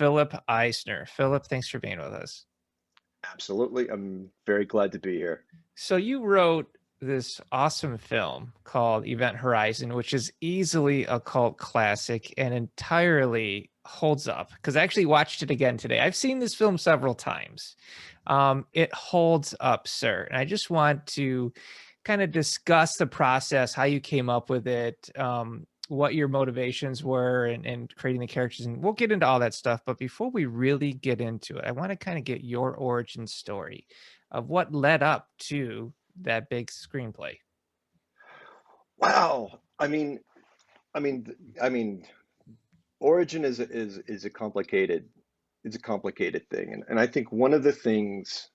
Philip Eisner. Philip, thanks for being with us. Absolutely. I'm very glad to be here. So you wrote this awesome film called Event Horizon, which is easily a cult classic and entirely holds up because I actually watched it again today. I've seen this film several times. It holds up, sir. And I just want to kind of discuss the process, how you came up with it, what your motivations were and creating the characters. And we'll get into all that stuff. But before we really get into it, I want to kind of get your origin story of what led up to that big screenplay. Wow. I mean, I mean, origin is a complicated thing, and I think one of the things,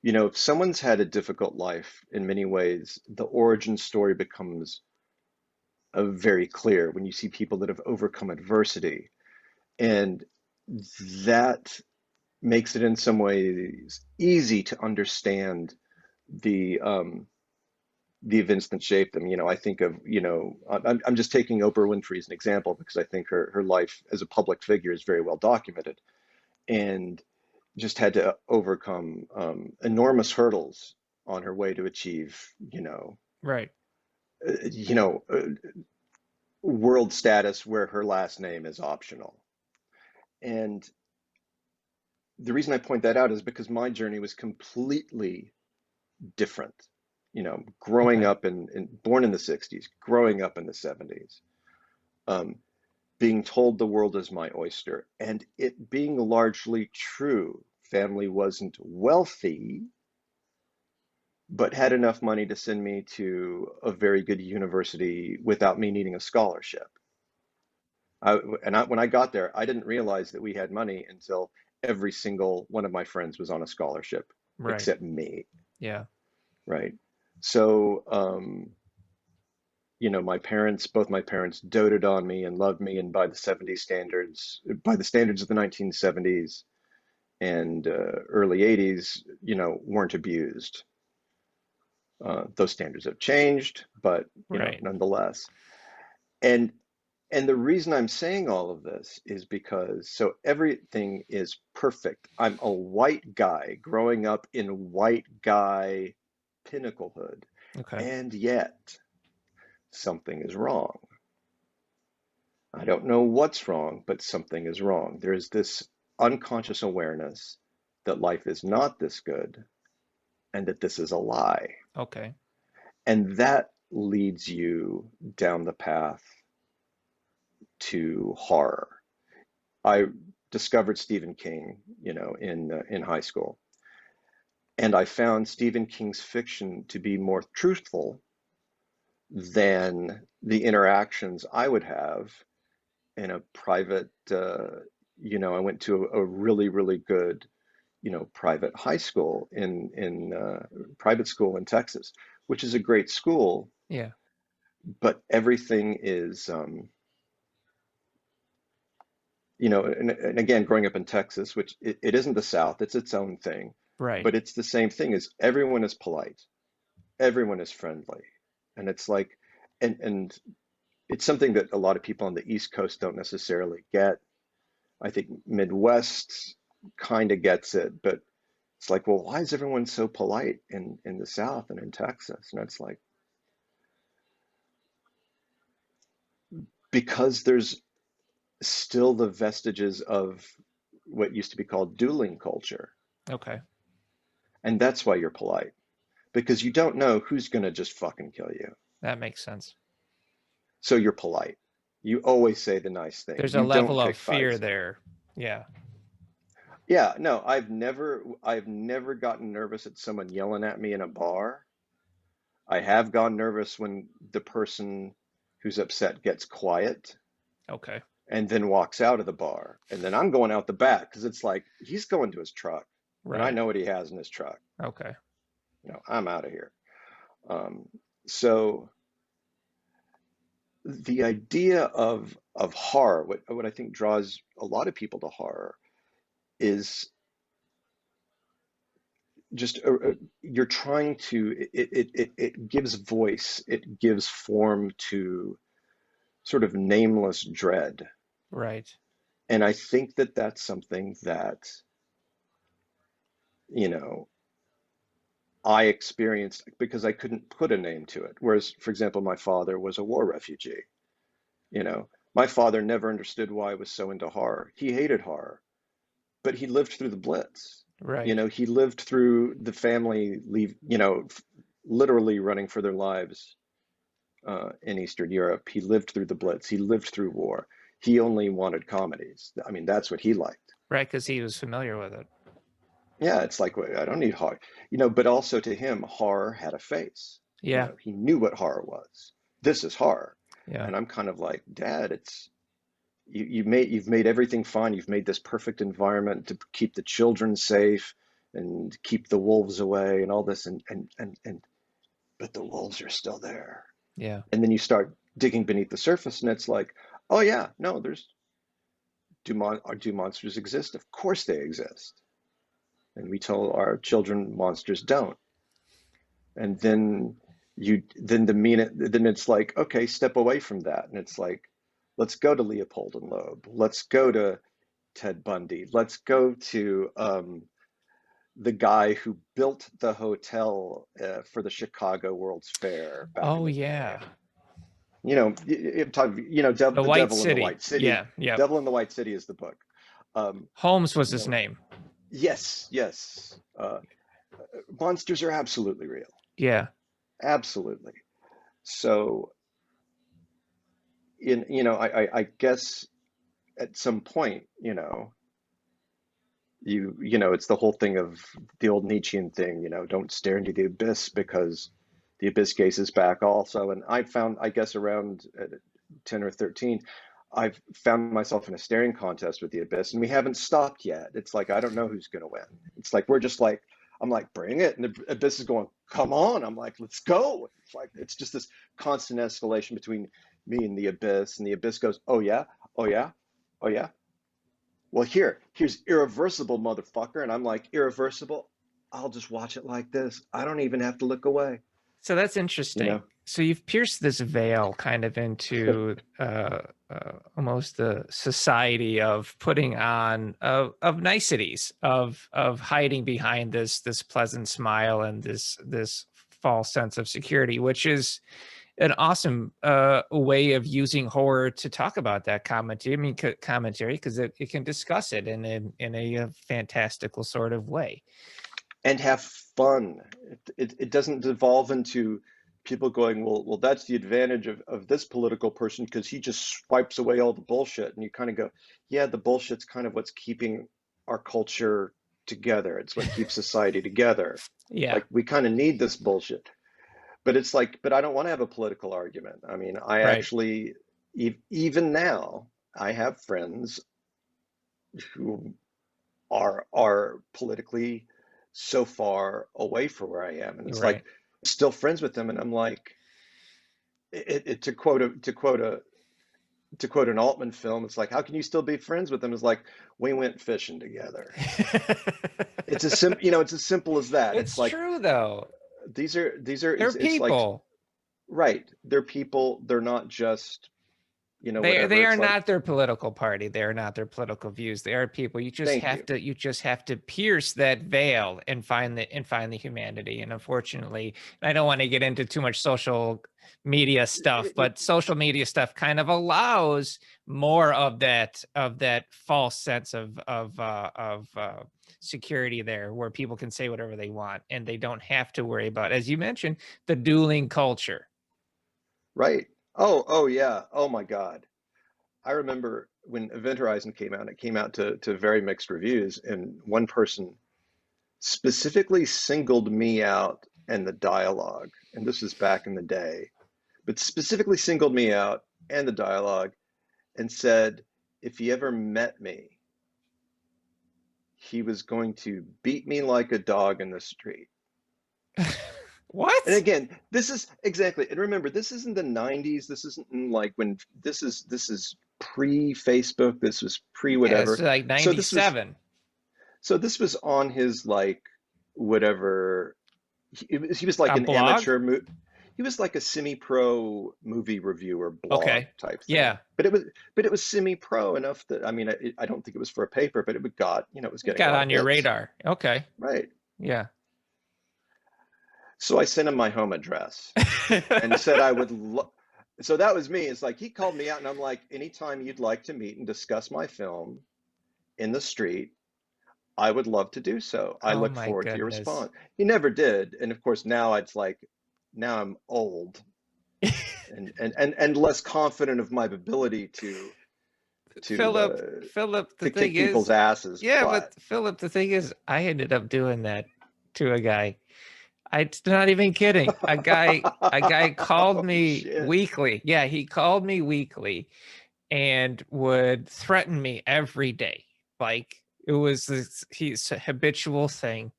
if someone's had a difficult life in many ways, the origin story becomes very clear when you see people that have overcome adversity, and that makes it in some ways easy to understand the the events that shaped them. I think of, I'm just taking Oprah Winfrey as an example because I think her life as a public figure is very well documented and just had to overcome enormous hurdles on her way to achieve, Right. uh, you know, uh, world status where her last name is optional. And the reason I point that out is because my journey was completely different. Growing Okay. up born in the 60s, growing up in the 70s, um, being told the world is my oyster, and it being largely true. Family wasn't wealthy, but had enough money to send me to a very good university without me needing a scholarship. When I got there, I didn't realize that we had money until every single one of my friends was on a scholarship, Right. except me, Yeah. right? So, both my parents doted on me and loved me, and by the standards of the 1970s and early 80s, weren't abused. Those standards have changed, but Right. nonetheless. And and the reason I'm saying all of this is because so everything is perfect. I'm a white guy growing up in white guy pinnaclehood, Okay. and yet something is wrong. I don't know what's wrong, but something is wrong. There's this unconscious awareness that life is not this good and that this is a lie. Okay. And that leads you down the path to horror. I discovered Stephen King, in high school, and I found Stephen King's fiction to be more truthful than the interactions I would have in a private, I went to a really, really good, private high school in private school in Texas, which is a great school, Yeah. but everything is, and again, growing up in Texas, which it isn't the South, it's its own thing, Right. but it's the same thing as everyone is polite, everyone is friendly, and it's like, and it's something that a lot of people on the East Coast don't necessarily get. I think Midwest kind of gets it, but it's like, well, why is everyone so polite in the South and in Texas? And it's like, because there's still the vestiges of what used to be called dueling culture. Okay. And that's why you're polite, because you don't know who's going to just fucking kill you. That makes sense. So you're polite. You always say the nice thing. There's a You level don't of pick fear fights. there. Yeah. Yeah, no, I've never gotten nervous at someone yelling at me in a bar. I have gone nervous when the person who's upset gets quiet Okay. and then walks out of the bar. And then I'm going out the back because it's like he's going to his truck and I Right. know what he has in his truck. Okay. I'm out of here. Um, so the idea of horror, what I think draws a lot of people to horror is just you're trying to it gives voice, it gives form to sort of nameless dread. Right. And I think that that's something that, you know, I experienced because I couldn't put a name to it. Whereas, for example, my father was a war refugee. You know, my father never understood why I was so into horror. He hated horror, but he lived through the Blitz. You Right. know, he lived through the family leave, literally running for their lives in Eastern Europe. He lived through the Blitz. He lived through war. He only wanted comedies. I mean, that's what he liked. Right, because he was familiar with it. Yeah, it's like, wait, I don't need horror. But also to him, horror had a face. Yeah. He knew what horror was. This is horror. Yeah. And I'm kind of like, Dad, you've made everything fine. You've made this perfect environment to keep the children safe and keep the wolves away and all this and but the wolves are still there. Yeah. And then you start digging beneath the surface and it's like, oh yeah, no, do monsters exist? Of course they exist. And we tell our children monsters don't. And then it's like, okay, step away from that. And it's like, let's go to Leopold and Loeb. Let's go to Ted Bundy. Let's go to the guy who built the hotel for the Chicago World's Fair back in Oh the day. yeah. The The White Devil in the City. White City. Yeah. Yep. Devil in the White City is the book. Um, Holmes was you his know, name. yes, yes. Monsters are absolutely real. Yeah. Absolutely. So, I guess at some point, it's the whole thing of the old Nietzschean thing, don't stare into the abyss because the abyss gazes back also. And I found, I guess, around 10 or 13, I've found myself in a staring contest with the abyss, and we haven't stopped yet. It's like, I don't know who's going to win. It's like, I'm like, bring it. And the abyss is going, come on. I'm like, let's go. It's like, it's just this constant escalation between me and the abyss. And the abyss goes, oh, yeah, oh, yeah, oh, yeah. Well, here's irreversible, motherfucker. And I'm like, irreversible? I'll just watch it like this. I don't even have to look away, So that's you interesting. know? So you've pierced this veil kind of into almost the society of putting on of niceties of hiding behind this pleasant smile and this false sense of security, which is an awesome way of using horror to talk about that commentary. I mean, commentary because it can discuss it in a fantastical sort of way. And have fun. It doesn't devolve into people going, well, that's the advantage of this political person because he just swipes away all the bullshit. And you kind of go, yeah, the bullshit's kind of what's keeping our culture together. It's what keeps society together. Yeah, Like we kind of need this bullshit. But it's like, but I don't want to have a political argument. I mean, I right. actually, even now, I have friends who are politically so far away from where I am, and it's like Right. I'm still friends with them, and I'm like, to quote an Altman film, it's like, how can you still be friends with them? It's like we went fishing together. It's as simple as that. It's It's like true though. They're it's like people. right. They're people. They're not just They whatever. are It's like not their political party. They are not their political views. They are people. thank you. You just have to pierce that veil and find the humanity. And unfortunately, I don't want to get into too much social media stuff, but social media stuff kind of allows more of that false sense of security there, where people can say whatever they want and they don't have to worry about, as you mentioned, the dueling culture. Right. Oh yeah. Oh my God. I remember when Event Horizon came out, it came out to very mixed reviews, and one person specifically singled me out and the dialogue, and this was back in the day, but specifically singled me out and the dialogue and said if he ever met me, he was going to beat me like a dog in the street. And What? again, this is exactly, and remember, this isn't the 90s. This isn't like when this is pre-Facebook. This was Yeah, it's pre-whatever. like So this was 97. so this was on his like whatever. He was like A an blog? amateur he was like a semi-pro movie reviewer blog Okay. type thing. Yeah. But it was semi-pro enough that I mean I don't think it was for a paper, but it got, you know, it was It getting a got lot of on your hits. radar. Okay. Right. Yeah. So I sent him my home address and said I would so that was me. It's like he called me out and I'm like, anytime you'd like to meet and discuss my film in the street, I would love to do so. I Oh look my forward to your goodness. response. He never did. And of course now it's like now I'm old and less confident of my ability to Philip, the to thing kick people's is, asses. yeah, But but Philip, the thing is, I ended up doing that to a guy. It's not even kidding. A guy called oh me shit. weekly. Yeah, he called me weekly and would threaten me every day. Like it was this he's a habitual thing.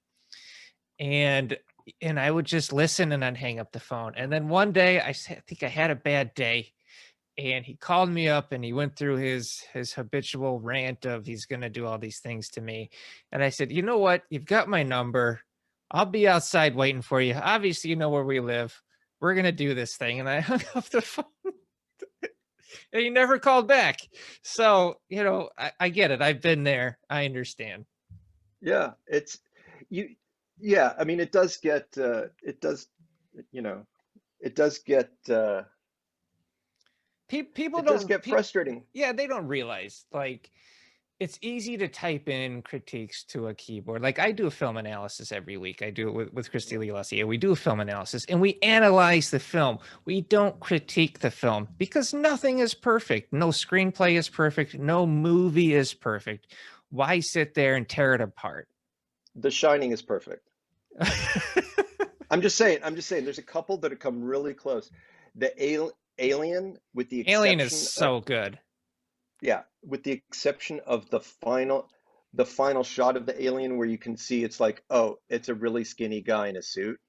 And I would just listen and then hang up the phone. And then one day I think I had a bad day and he called me up and he went through his habitual rant of he's going to do all these things to me. And I said, you know what, you've got my number, I'll be outside waiting for you, obviously you know where we live, we're going to do this thing. And I hung up the phone and he never called back. So I get it, I've been there, I understand. Yeah, it's you yeah, I mean it does you know, it does get People it does don't get frustrating. yeah, they don't realize, like, it's easy to type in critiques to a keyboard. Like I do a film analysis every week. I do it with Christy Lee Lussier. We do a film analysis and we analyze the film. We don't critique the film because nothing is perfect. No screenplay is perfect. No movie is perfect. Why sit there and tear it apart? The Shining is perfect. I'm just saying there's a couple that have come really close. The Alien with the Alien is exception of so good. yeah, with the exception of the final shot of the alien where you can see it's like, oh, it's a really skinny guy in a suit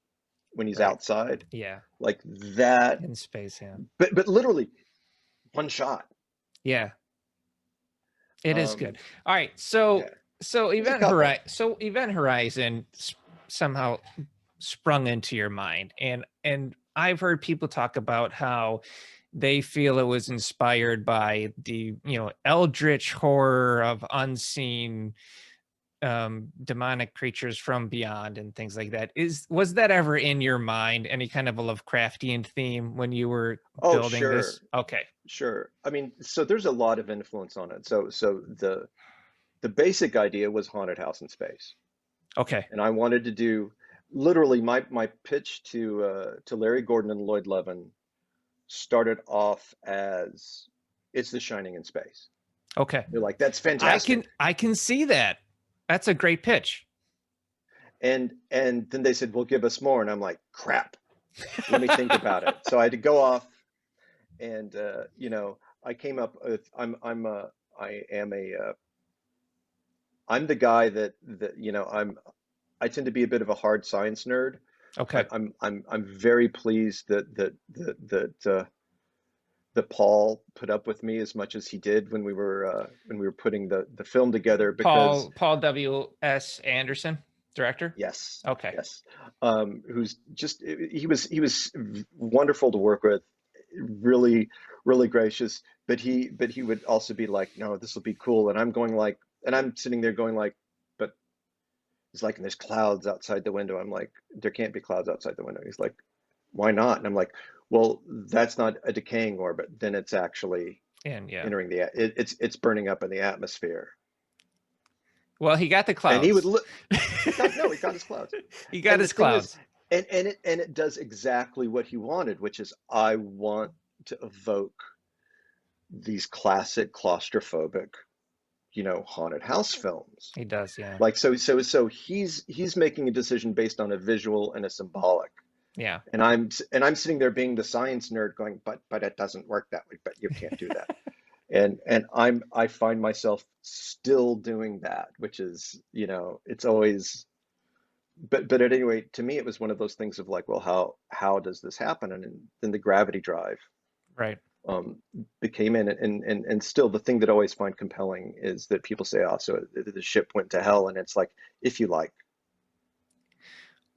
when he's Right. outside. Yeah. Like that, In space. Yeah. but literally one shot. Yeah. It is good. Um, All right. yeah, there's a Event couple. Horizon. So Event Horizon somehow sprung into your mind, and I've heard people talk about how they feel it was inspired by the eldritch horror of unseen demonic creatures from beyond and things like that. Was that ever in your mind, any kind of a Lovecraftian theme when you were Oh, building sure, this? Okay. sure. I mean, so there's a lot of influence on it. So the basic idea was haunted house in space, Okay. and I wanted to do literally my pitch to Larry Gordon and Lloyd Levin started off as it's The Shining in space. Okay. They're like, that's I fantastic. can I can see that. That's a great pitch. And then they said, well, give us more. And I'm like, crap, let me think about it. So I had to go off and you know, I came up with I am I'm the guy that you know, I tend to be a bit of a hard science nerd, Okay. but I'm very pleased that Paul put up with me as much as he did when we were putting the film together because Paul W.S. Anderson, director. yes, Okay. yes, who's just he was wonderful to work with, really really gracious, but he would also be like, no, this will be cool, and I'm going like, and I'm sitting there going like, but he's like, and there's clouds outside the window. I'm like, there can't be clouds outside the window. He's like, why not? And I'm like, well, that's not a decaying orbit. Then it's actually And yeah. entering it's burning up in the atmosphere. Well, he got the And he would clouds. look. He got no, he got his clouds. He got And the his thing is, clouds. and it does exactly what he wanted, which is I want to evoke these classic claustrophobic, you know, haunted house films. He does, yeah. Like so he's making a decision based on a visual and a symbolic. Yeah. And I'm sitting there being the science nerd going, but it doesn't work that way, but you can't do that. And I find myself still doing that, which is, you know, it's always but at any rate, to me it was one of those things of like, well, how does this happen? And then the gravity drive Right. um became in and still the thing that I always find compelling is that people say, oh, so the ship went to hell, and it's like, if you like.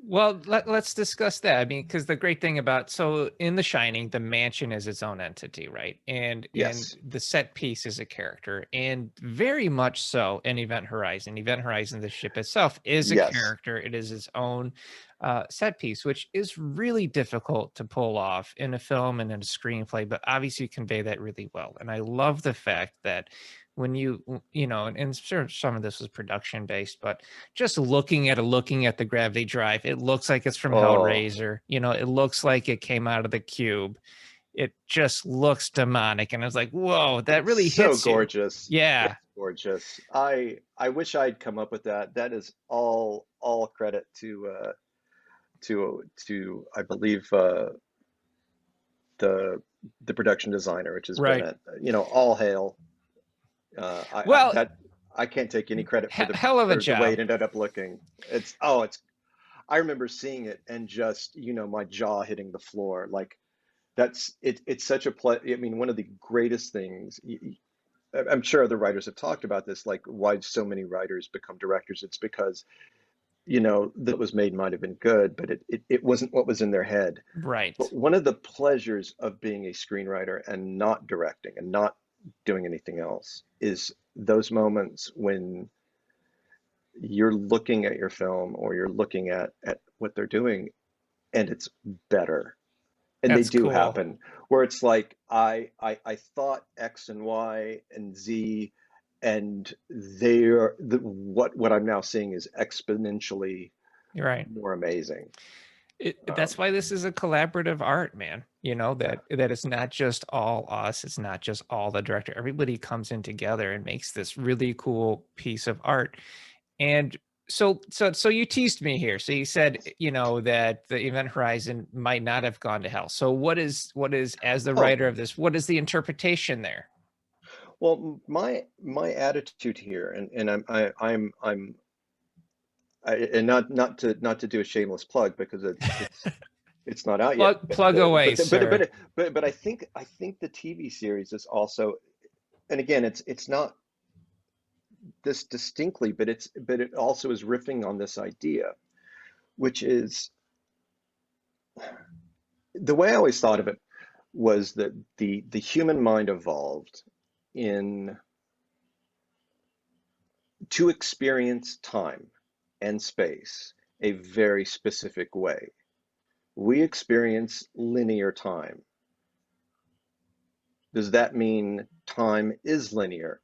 Well, let's discuss that. I mean, because the great thing about, so in The Shining, the mansion is its own entity, right? And Yes, the set piece is a character, and very much so in Event Horizon. Event Horizon, the ship itself, is a yes, character. It is its own set piece, which is really difficult to pull off in a film and in a screenplay. But obviously, you convey that really well. And I love the fact that when and sure, some of this was production based, but just looking at the gravity drive, it looks like it's from oh, Hellraiser. It looks like it came out of the Cube. It just looks demonic, and it's like, whoa, that it's really so hits you. gorgeous. Yeah, It's gorgeous. I wish I'd come up with that. That is all credit to I believe the the production designer, which is right. Bennett. All hail. Well, That I can't take any credit for hell of a the way job. it ended up looking. It's I remember seeing it and just, my jaw hitting the floor. Like it's such a play. I mean, one of the greatest things, I'm sure other writers have talked about this, like why so many writers become directors. It's because, that was made might have been good, but it wasn't what was in their head. Right. But one of the pleasures of being a screenwriter and not directing and not doing anything else is those moments when you're looking at your film or you're looking at what they're doing and it's better. And they That's do cool. happen where it's like I thought X and Y and Z and what I'm now seeing is exponentially You're right. more amazing. That's why this is a collaborative art, man. Yeah. That it's not just all us, it's not just all the director. Everybody comes in together and makes this really cool piece of art. And so you teased me here. So you said, that the Event Horizon might not have gone to hell. So what is as the Oh, writer of this, what is the interpretation there? well, my attitude here, and and not to do a shameless plug because it's not out yet. But Plug the away, but the, but sir. but but I think the TV series is also, and again, it's not this distinctly, but it also is riffing on this idea, which is the way I always thought of it was that the human mind evolved in to experience time and space a very specific way. We experience linear time. Does that mean time is linear?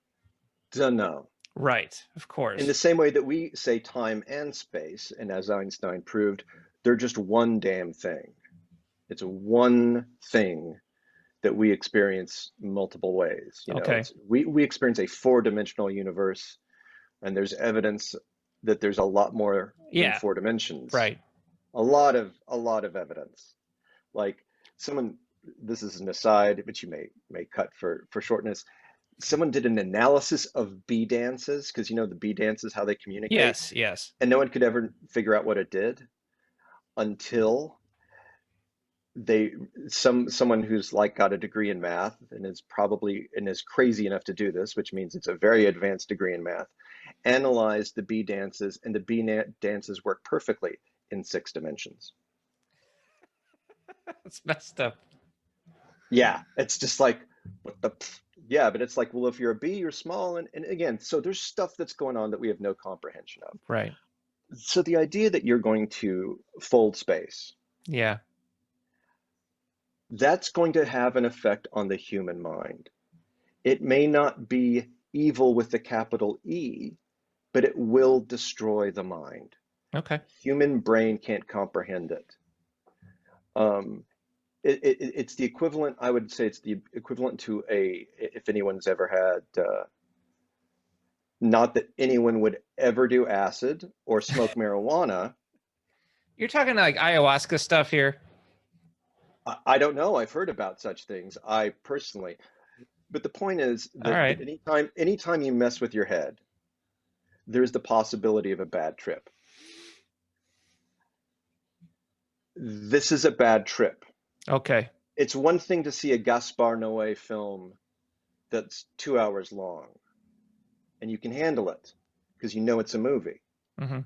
Dunno. Right, of In the course. same way that we say time and space, and as Einstein proved, they're just one damn thing. It's one thing that we experience multiple ways. Okay. We experience a four-dimensional universe, and there's evidence that there's a lot more than Yeah, four dimensions. right. A lot of evidence. Like someone, this is an aside, but you may cut for shortness. Someone did an analysis of bee dances because the bee dances how they communicate, Yes, yes. and no one could ever figure out what it did until they someone who's like got a degree in math and is crazy enough to do this, which means it's a very advanced degree in math, analyzed the bee dances, and the dances work perfectly in six dimensions. It's messed up. Yeah, it's just like what the yeah, but it's like, well, if you're a bee, you're small, and again, so there's stuff that's going on that we have no comprehension of. Right. So the idea that you're going to fold space, Yeah. that's going to have an effect on the human mind. It may not be evil with the capital E, but it will destroy the mind. Okay. Human brain can't comprehend it. Um, it's the equivalent, I would say it's the equivalent to if anyone's ever had, not that anyone would ever do acid or smoke marijuana. You're talking like ayahuasca stuff here. I don't know. I've heard about such things. I personally, but the point is All that right. anytime you mess with your head, there's the possibility of a bad trip. This is a bad trip. Okay. It's one thing to see a Gaspar Noé film that's 2 hours long and you can handle it because you know it's a movie. Hmm.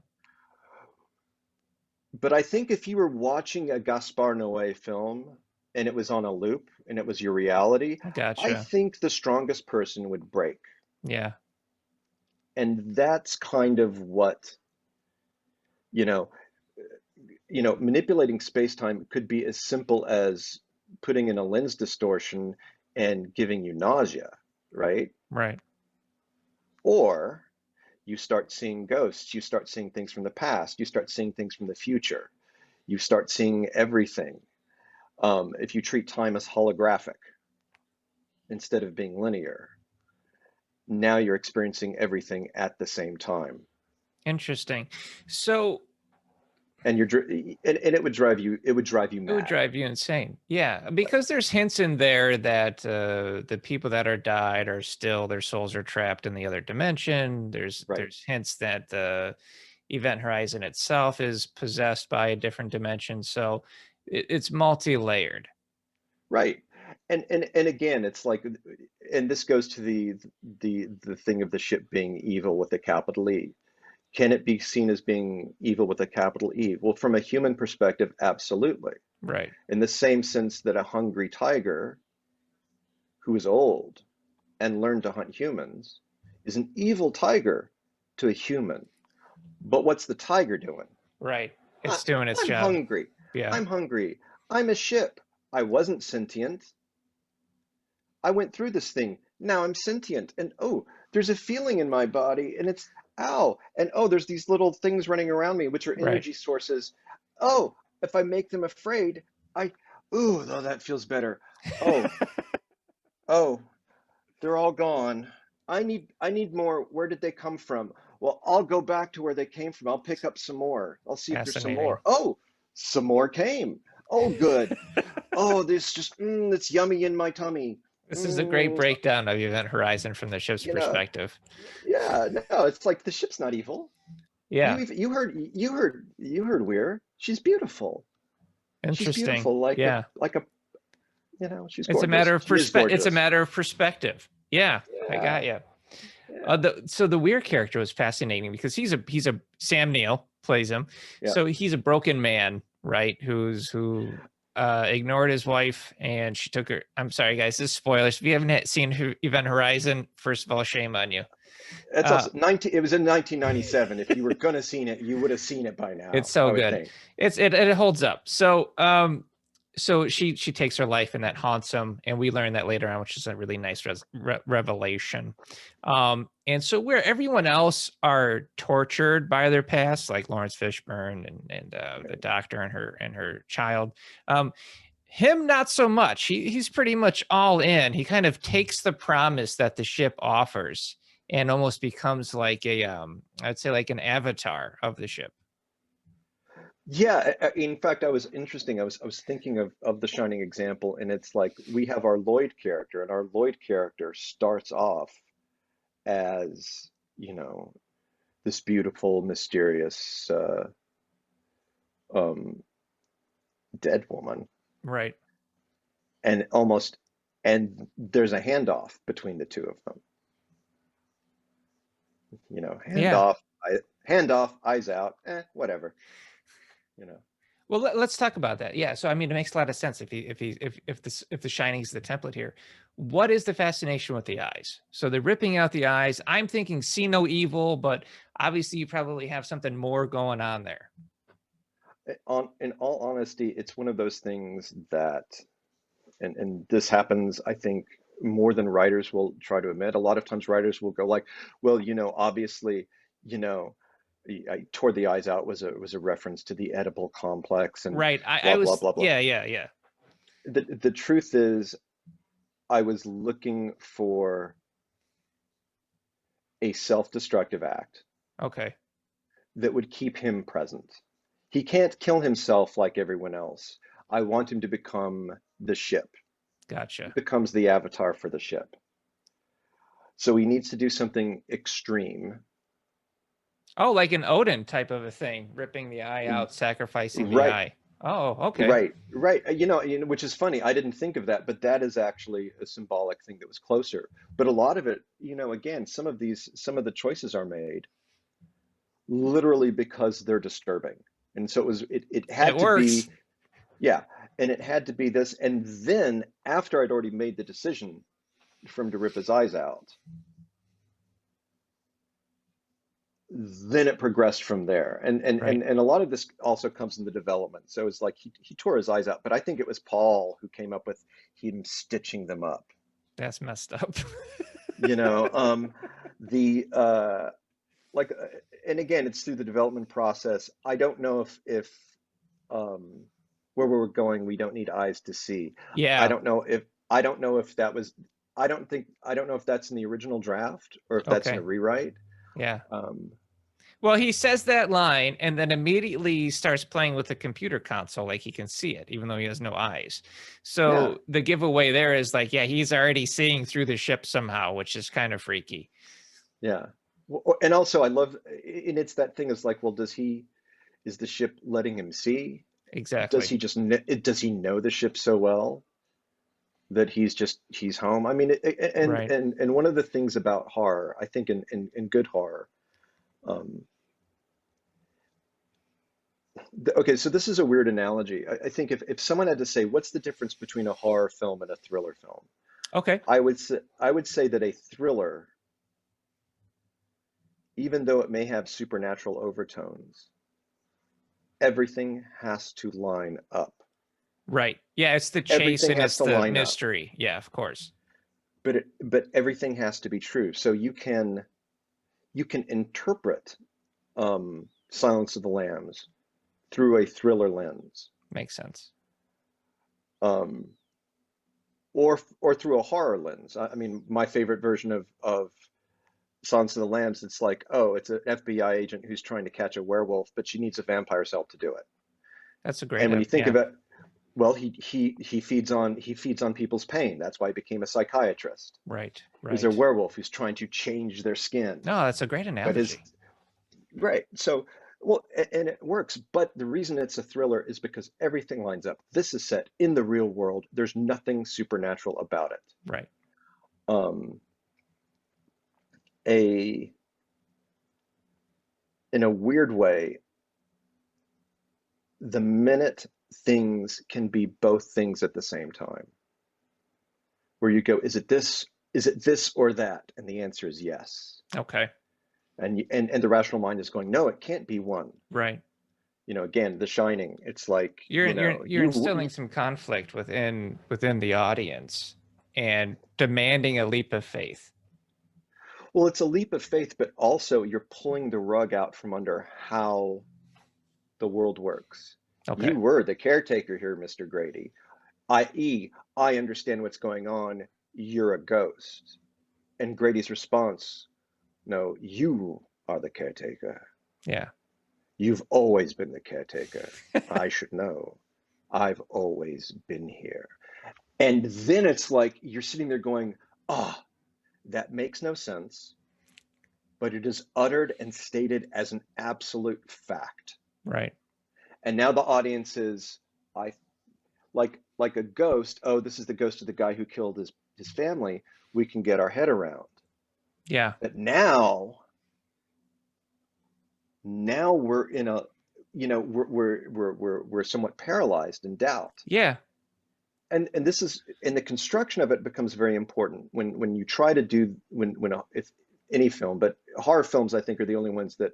But I think if you were watching a Gaspar Noé film and it was on a loop and it was your reality, I Gotcha. think the strongest person would break. Yeah. And that's kind of what, you know, manipulating space-time could be as simple as putting in a lens distortion and giving you nausea, right? Right. Or you start seeing ghosts, you start seeing things from the past, you start seeing things from the future, you start seeing everything. If you treat time as holographic instead of being linear, now you're experiencing everything at the same time. Interesting. So And it would drive you it would mad. drive you insane. Yeah, because there's hints in there that the people that are died are still their souls are trapped in the other dimension. Right. There's hints that the event horizon itself is possessed by a different dimension. So it's multi-layered. Right. And again, it's like, and this goes to the thing of the ship being evil with a capital E. Can it be seen as being evil with a capital E? Well, from a human perspective, absolutely. Right. In the same sense that a hungry tiger who is old and learned to hunt humans is an evil tiger to a human. But what's the tiger doing? Right. I, It's doing its I'm job. hungry. Yeah. I'm hungry. I'm a ship. I wasn't sentient. I went through this thing. Now I'm sentient. And oh, there's a feeling in my body and it's ow. And oh, there's these little things running around me, which are Right. energy sources. Oh, if I make them afraid, I, ooh, though that feels better. Oh, oh, they're all gone. I need more. Where did they come from? Well, I'll go back to where they came from. I'll pick up some more. I'll see if there's some Fascinating. more. Oh, some more came. Oh, good. Oh, this just it's yummy in my tummy. This is a great Mm, breakdown of Event Horizon from the ship's you know, perspective. yeah, no, it's like the ship's not evil. Yeah. You heard Weir. She's beautiful. She's Interesting. beautiful, Yeah. like a she's It's a gorgeous. matter of She is it's a gorgeous. matter of perspective. Yeah, I Yeah, got you. yeah, So the Weir character was fascinating because he's a Sam Neill plays him. yeah. So he's a broken man, right? Who ignored his wife and she took her. I'm sorry, guys. This is spoilers. If you haven't seen Event Horizon, first of all, shame on you. That's Uh, also 19. It was in 1997. If you were gonna seen it, you would have seen it by It's now, so I would good. think. It holds up. So so she takes her life and that haunts him, and we learn that later on, which is a really nice revelation. And so where everyone else are tortured by their past, like Lawrence Fishburne and the doctor and her child, um, him not so much. He's pretty much all in. He kind of takes the promise that the ship offers and almost becomes like a I'd say like an avatar of the ship. Yeah, in fact, I was interesting. I was thinking of the Shining example, and it's like we have our Lloyd character, and our Lloyd character starts off as, you know, this beautiful, mysterious um, dead woman, Right. and there's a handoff between the two of them. Yeah. Hand off, eyes out, whatever, you know. Well, let's talk about that. Yeah. So I mean, it makes a lot of sense if the Shining is the template here. What is the fascination with the eyes? So they're ripping out the eyes. I'm thinking see no evil, but obviously you probably have something more going on there. In all honesty, it's one of those things that, and this happens, I think, more than writers will try to admit. A lot of times writers will go like, well, obviously, you know, I tore the eyes out was a reference to the edible complex and Right. I blah blah was blah blah. yeah. The truth is, I was looking for a self-destructive act Okay. that would keep him present. He can't kill himself like everyone else. I want him to become the ship. He Gotcha. becomes the avatar for the ship. So he needs to do something extreme. Oh, like an Odin type of a thing, ripping the eye out, sacrificing the Right, eye. Oh, okay. right. Which is funny. I didn't think of that, but that is actually a symbolic thing that was closer. But a lot of it, again, some of the choices are made literally because they're disturbing. And so it It had to works. be, yeah, and it had to be this. And then after I'd already made the decision for him to rip his eyes out, then it progressed from there. Right. And a lot of this also comes in the development. So it's like he tore his eyes out, but I think it was Paul who came up with him stitching them up. That's messed up. You know, the like, and again, it's through the development process. I don't know if um, where we're going, we don't need eyes to see. I Yeah. don't know if I don't know if that was. I don't know if that's in the original draft or if that's in a Okay. rewrite. Yeah. Um, Well, he says that line and then immediately starts playing with the computer console like he can see it, even though he has no eyes. yeah, So the giveaway there is like, yeah, he's already seeing through the ship somehow, which is kind of freaky. yeah. And also, I love, and it's that thing is like, well, is the ship letting him see? Does Exactly. he just, does he know the ship so well that he's home? I mean, Right. and one of the things about horror, I think in good horror, um, okay, so this is a weird analogy. I think if someone had to say, what's the difference between a horror film and a thriller film? Okay. I would say that a thriller, even though it may have supernatural overtones, everything has to line up. Right. Yeah, it's the chase Everything and has it's to the line up, mystery. Yeah, of course. but everything has to be true. So you can interpret Silence of the Lambs through a thriller lens, Makes sense. um, or through a horror lens. I mean, my favorite version of Silence of the Lambs, it's like, oh, it's an FBI agent who's trying to catch a werewolf, but she needs a vampire cell to do it. That's a great, And when you think yeah. of it, well, he feeds on people's pain. That's why he became a psychiatrist. Right. He's a Right. werewolf who's trying to change their skin. No, that's a great But his analogy. right, so well, and it works. But the reason it's a thriller is because everything lines up. This is set in the real world. There's nothing supernatural about it. Right. Um, a In a weird way, the minute things can be both things at the same time, where you go, is it this or that? And the answer is yes. Okay. And the rational mind is going, no, it can't be one. Right. You know, again, The Shining, it's like, You're you're instilling some conflict within the audience and demanding a leap of faith. well, it's a leap of faith, but also you're pulling the rug out from under how the world works. Okay. You were the caretaker here, Mr. Grady, i.e., I understand what's going on. You're a ghost. And Grady's response, no, you are the caretaker. Yeah. You've always been the caretaker. I should know. I've always been here. And then it's like you're sitting there going, ah, oh, that makes no sense, but it is uttered and stated as an absolute fact. Right. And now the audience is, I like a ghost. Oh, this is the ghost of the guy who killed his family. We can get our head around. Yeah. But now we're in a, you know, we're somewhat paralyzed in doubt. Yeah. And this is, and the construction of it becomes very important when you try to do if any film, but horror films I think are the only ones that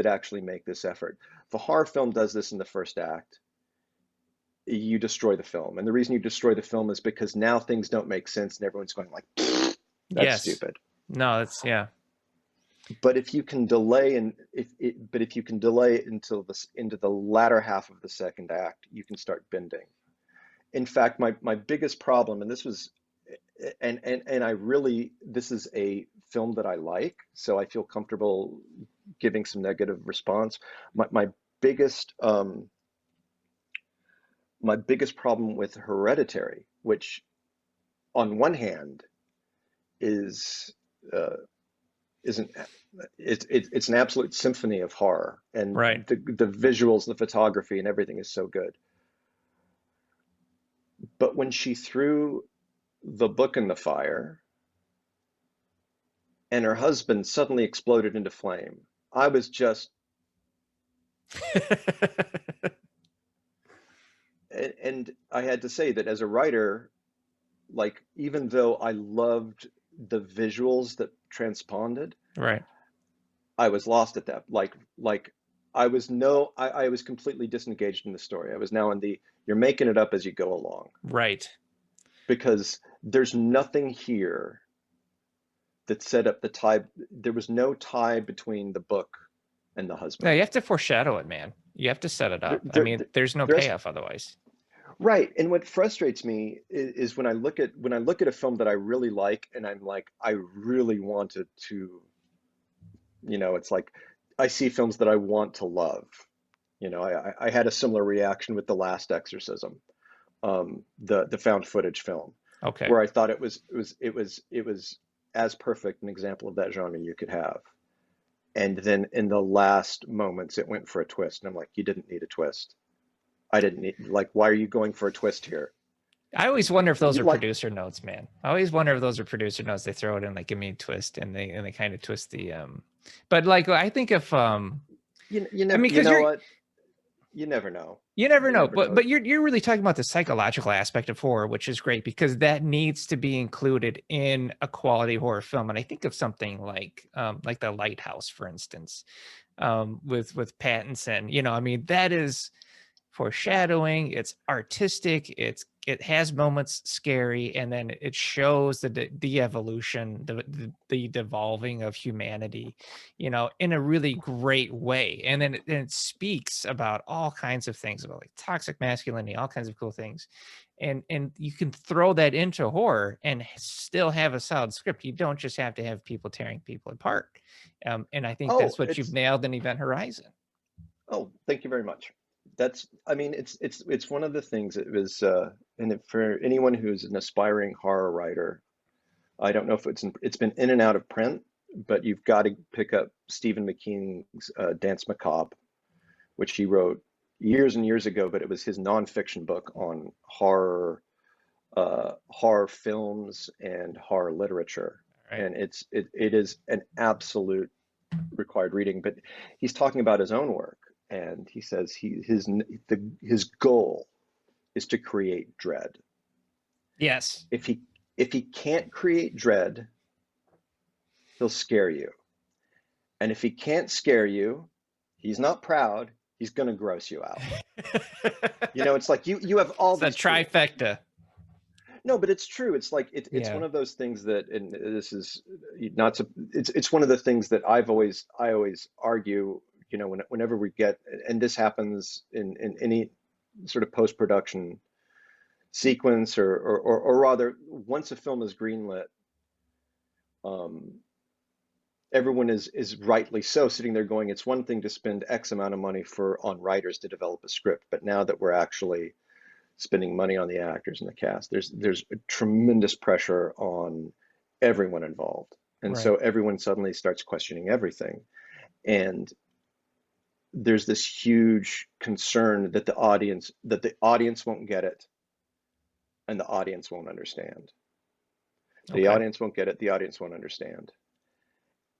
actually make this effort. If a horror film does this in the first act, you destroy the film. And the reason you destroy the film is because now things don't make sense and everyone's going like, that's Yes. stupid. No, that's yeah. But if you can delay and if you can delay it until this into the latter half of the second act, you can start bending. In fact, my biggest problem, and this was, and I really, this is a film that I like, so I feel comfortable giving some negative response. My biggest, my biggest problem with Hereditary, which on one hand is isn't it's an absolute symphony of horror, and Right. the visuals, the photography, and everything is so good. But when she threw the book in the fire and her husband suddenly exploded into flame, I was just And I had to say that as a writer, like even though I loved the visuals that transponded, Right. I was lost at that. Like I was no, I was completely disengaged in the story. I was now in the you're making it up as you go along Right. because there's nothing here that set up the tie. There was no tie between the book and the No, you husband. have to foreshadow it, man. You have to set it There, up. I there, mean, there, there's no there's payoff otherwise. right. And what frustrates me is when I look at a film that I really like, and I'm like, I really wanted to, it's like I see films that I want to love. I had a similar reaction with The Last Exorcism, the found footage film, Okay. where I thought it was as perfect an example of that genre you could have. And then in the last moments, it went for a twist, and I'm like, you didn't need a twist. I didn't need like, why are you going for a twist here? I always wonder if those You are like, producer notes, man. I always wonder if those are producer notes. They throw it in like give me a twist and they kind of twist the but like I think if you I never, mean because you're what? You never know. you never You know, never but know. you're really talking about the psychological aspect of horror, which is great because that needs to be included in a quality horror film. And I think of something like The Lighthouse, for instance, with Pattinson. I mean, that is Yeah. foreshadowing, it's artistic, it has moments scary, and then it shows the evolution, the devolving of humanity, in a really great way. And then it speaks about all kinds of things about like toxic masculinity, all kinds of cool things. And you can throw that into horror and still have a solid script. You don't just have to have people tearing people apart. And I think Oh, that's what you've nailed in Event Horizon. thank you very much. I mean, it's one of the things it was, for anyone who's an aspiring horror writer, I don't know if it's been in and out of print, but you've got to pick up Stephen McKean's Dance Macabre, which he wrote years and years ago, but it was his nonfiction book on horror films and horror literature. Right. And it is an absolute required reading, but he's talking about his own work, and he says his goal is to create dread. Yes. If he can't create dread, he'll scare you. And if he can't scare you, he's not proud, he's going to gross you out. It's like you have all It's a these tools. trifecta. No, but it's true. It's like it's Yeah. one of those things that, and this is not so. It's one of the things that I always argue. Whenever we get, and this happens in any sort of post production sequence, or rather, once a film is greenlit, um, everyone is rightly so sitting there going, it's one thing to spend X amount of money on writers to develop a script, but now that we're actually spending money on the actors and the cast, there's a tremendous pressure on everyone involved. And Right. so everyone suddenly starts questioning everything. And there's this huge concern that the audience won't get it and the audience won't understand. The Okay. audience won't get it, the audience won't understand.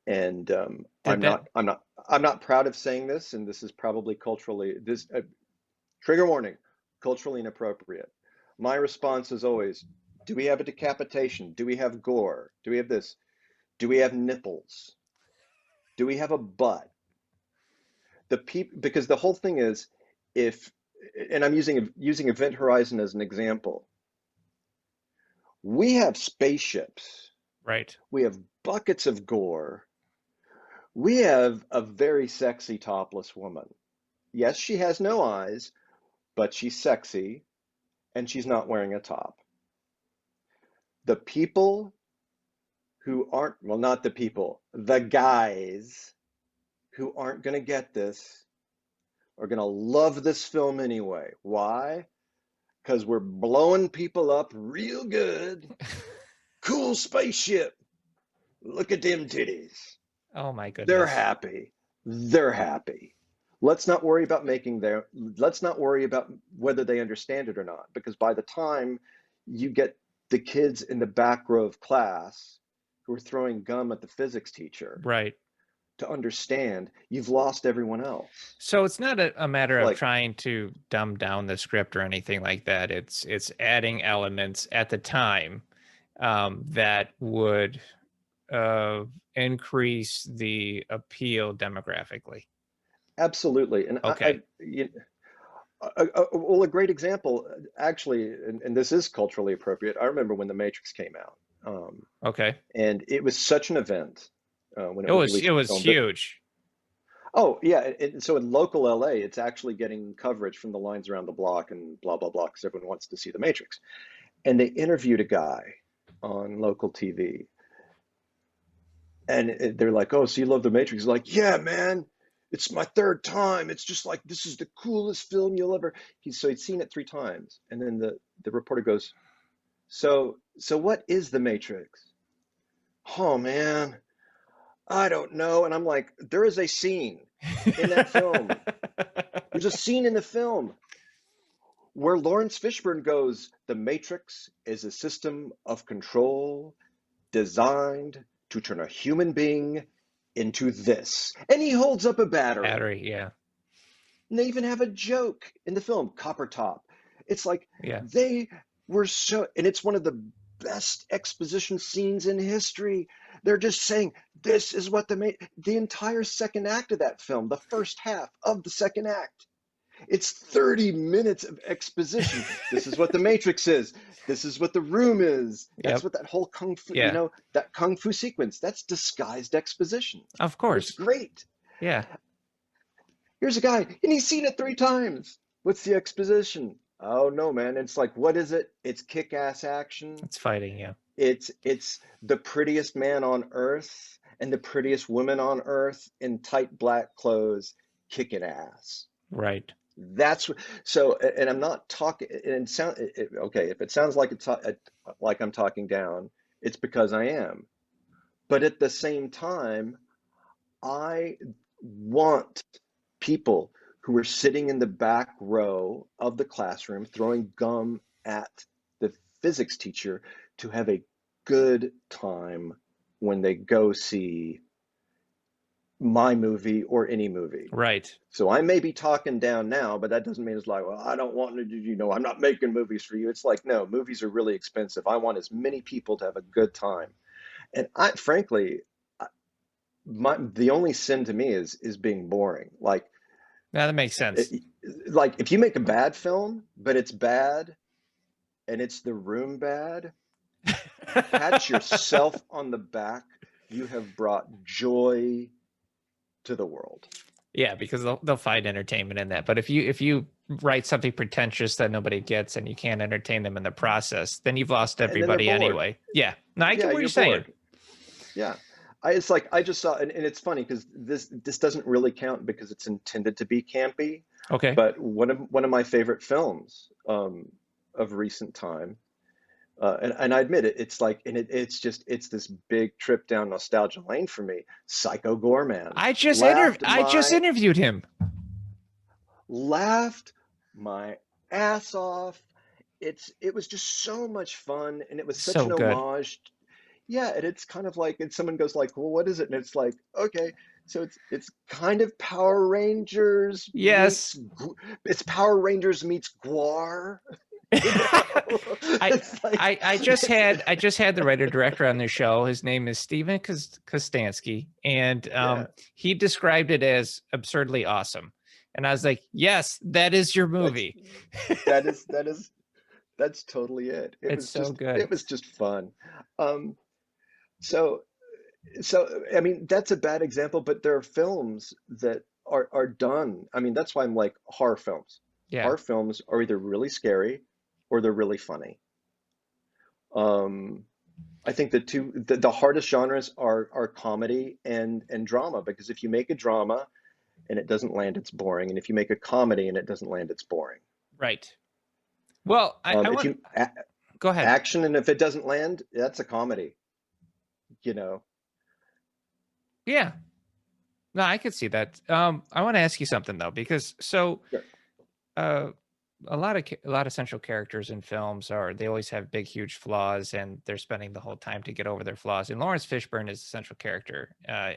And Did that I'm not proud of saying this, and this is probably trigger warning, culturally inappropriate. My response is always, do we have a decapitation? Do we have gore? Do we have this? Do we have nipples? Do we have a butt? Because the whole thing is, if, and I'm using Event Horizon as an example, we have spaceships, right? we have buckets of gore, we have a very sexy topless woman. Yes, she has no eyes, but she's sexy and she's not wearing a top. The people who aren't, well, not the people, the guys who aren't going to get this are going to love this film anyway. Why? Because we're blowing people up real good. Cool spaceship. Look at them titties. Oh my They're goodness. happy. They're happy. Let's not worry about whether they understand it or not, because by the time you get the kids in the back row of class who are throwing gum at the physics teacher, Right. to understand, you've lost everyone else. So it's not a matter of Like, trying to dumb down the script or anything like that. It's adding elements at the time that would uh, increase the appeal demographically. absolutely. And Okay. well, a great example, actually, and this is culturally appropriate. I remember when The Matrix came out, Okay. and it was such an event when it It was was released it in was film. But huge. oh yeah, so in local LA, it's actually getting coverage from the lines around the block and blah blah blah because everyone wants to see The Matrix. And they interviewed a guy on local TV, and they're like, "Oh, so you love The Matrix?" He's like, "Yeah, man, it's my third time. It's just like this is the coolest film you'll ever." He'd seen it 3 times, and then the reporter goes, "So what is The Matrix?" "Oh man, I don't know." And I'm like, "There is a scene in that film. There's a scene in the film where Lawrence Fishburne goes, 'The Matrix is a system of control designed to turn a human being into this.' And he holds up a battery. Battery, yeah. And they even have a joke in the film, Copper Top. It's like Yeah. they were so, and it's one of the best exposition scenes in history. They're just saying, this is what the entire second act of that film, the first half of the second act. It's 30 minutes of exposition. This is what the Matrix is. This is what the room is. That's Yep. what that whole kung fu, Yeah. that kung fu sequence, that's disguised exposition. Of And it's course. great. Yeah. Here's a guy, and he's seen it 3 times. What's the exposition? Oh no, man. It's like, what is it? It's kick-ass action. It's fighting, yeah. It's the prettiest man on earth and the prettiest woman on earth in tight black clothes kicking ass. Right. That's so, and I'm not talking. And okay. If it sounds like like I'm talking down, it's because I am. But at the same time, I want people who are sitting in the back row of the classroom throwing gum at the physics teacher to have a good time when they go see my movie or any movie. Right. So I may be talking down now, but that doesn't mean it's like, well, I don't want to, I'm not making movies for you. It's like, no, movies are really expensive. I want as many people to have a good time. And frankly, the only sin to me is being boring. Now that makes sense. Like if you make a bad film, but it's bad and it's The Room bad, pat yourself on the back. You have brought joy to the world. Yeah, because they'll find entertainment in that. But if you write something pretentious that nobody gets and you can't entertain them in the process, then you've lost And then they're everybody bored. anyway. Yeah. No, I get Yeah, what you're you're saying. bored. Yeah. It's like I just saw, and it's funny because this doesn't really count because it's intended to be campy. Okay. But one of my favorite films of recent time, and I admit it, it's like, and it's this big trip down nostalgia lane for me. Psycho Gorman. I just interviewed him. Laughed my ass off. It was just so much fun, and it was such So an good. homage. Yeah, and it's kind of like, and someone goes like, "Well, what is it?" And it's like, okay, so it's kind of Power Rangers Yes. it's Power Rangers meets Guar. I, It's like, I just had the writer director on the show. His name is Steven Kostansky, and yeah, he described it as absurdly awesome. And I was like, yes, that is your that's movie. that is that's totally it. It's so good. It was just fun. Um, so I mean that's a bad example, but there are films that are done. I mean that's why I'm like horror films. Yeah. Horror films are either really scary or they're really funny. Um, I think the hardest genres are comedy and drama because if you make a drama and it doesn't land, it's boring, and if you make a comedy and it doesn't land, it's boring. Right. Well, I If want you go ahead. action and if it doesn't land, that's a comedy. You know. Yeah. No, I could see that. I want to ask you something though, because Sure. uh a lot of central characters in films are they always have big huge flaws and they're spending the whole time to get over their flaws. And Lawrence Fishburne is the central character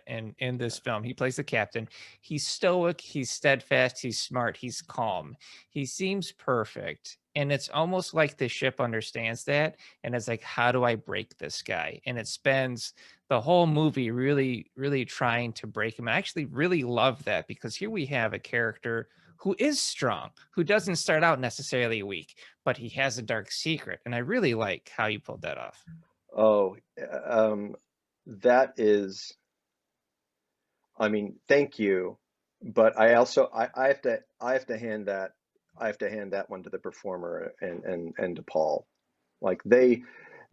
in this film. He plays the captain. He's stoic, he's steadfast, he's smart, he's calm. He seems perfect. And it's almost like the ship understands that and it's like, how do I break this guy? And it spends the whole movie really trying to break him. I actually really love that because here we have a character who is strong, who doesn't start out necessarily weak, but he has a dark secret. And I really like how you pulled that off. Oh, that is, I mean, thank you, but I also I have to hand that one to the performer and to Paul. Like they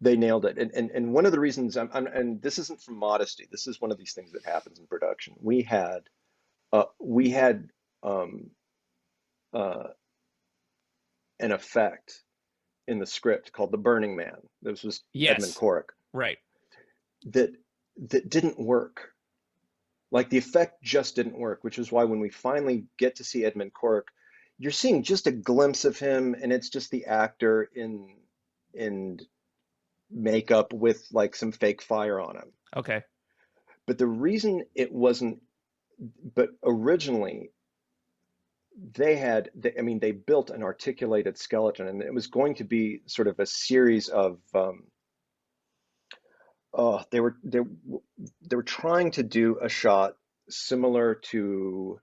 nailed it. And one of the reasons and this isn't from modesty. This is one of these things that happens in production. We had um, uh, an effect in the script called the Burning Man. This was Edmund Yes, Corrick right. that didn't work. Like the effect just didn't work, which is why when we finally get to see Edmund Corrick, you're seeing just a glimpse of him, and it's just the actor in makeup with like some fake fire on him. Okay. But the reason it wasn't, but originally I mean, they built an articulated skeleton, and it was going to be sort of a series of, oh, they were trying to do a shot similar to,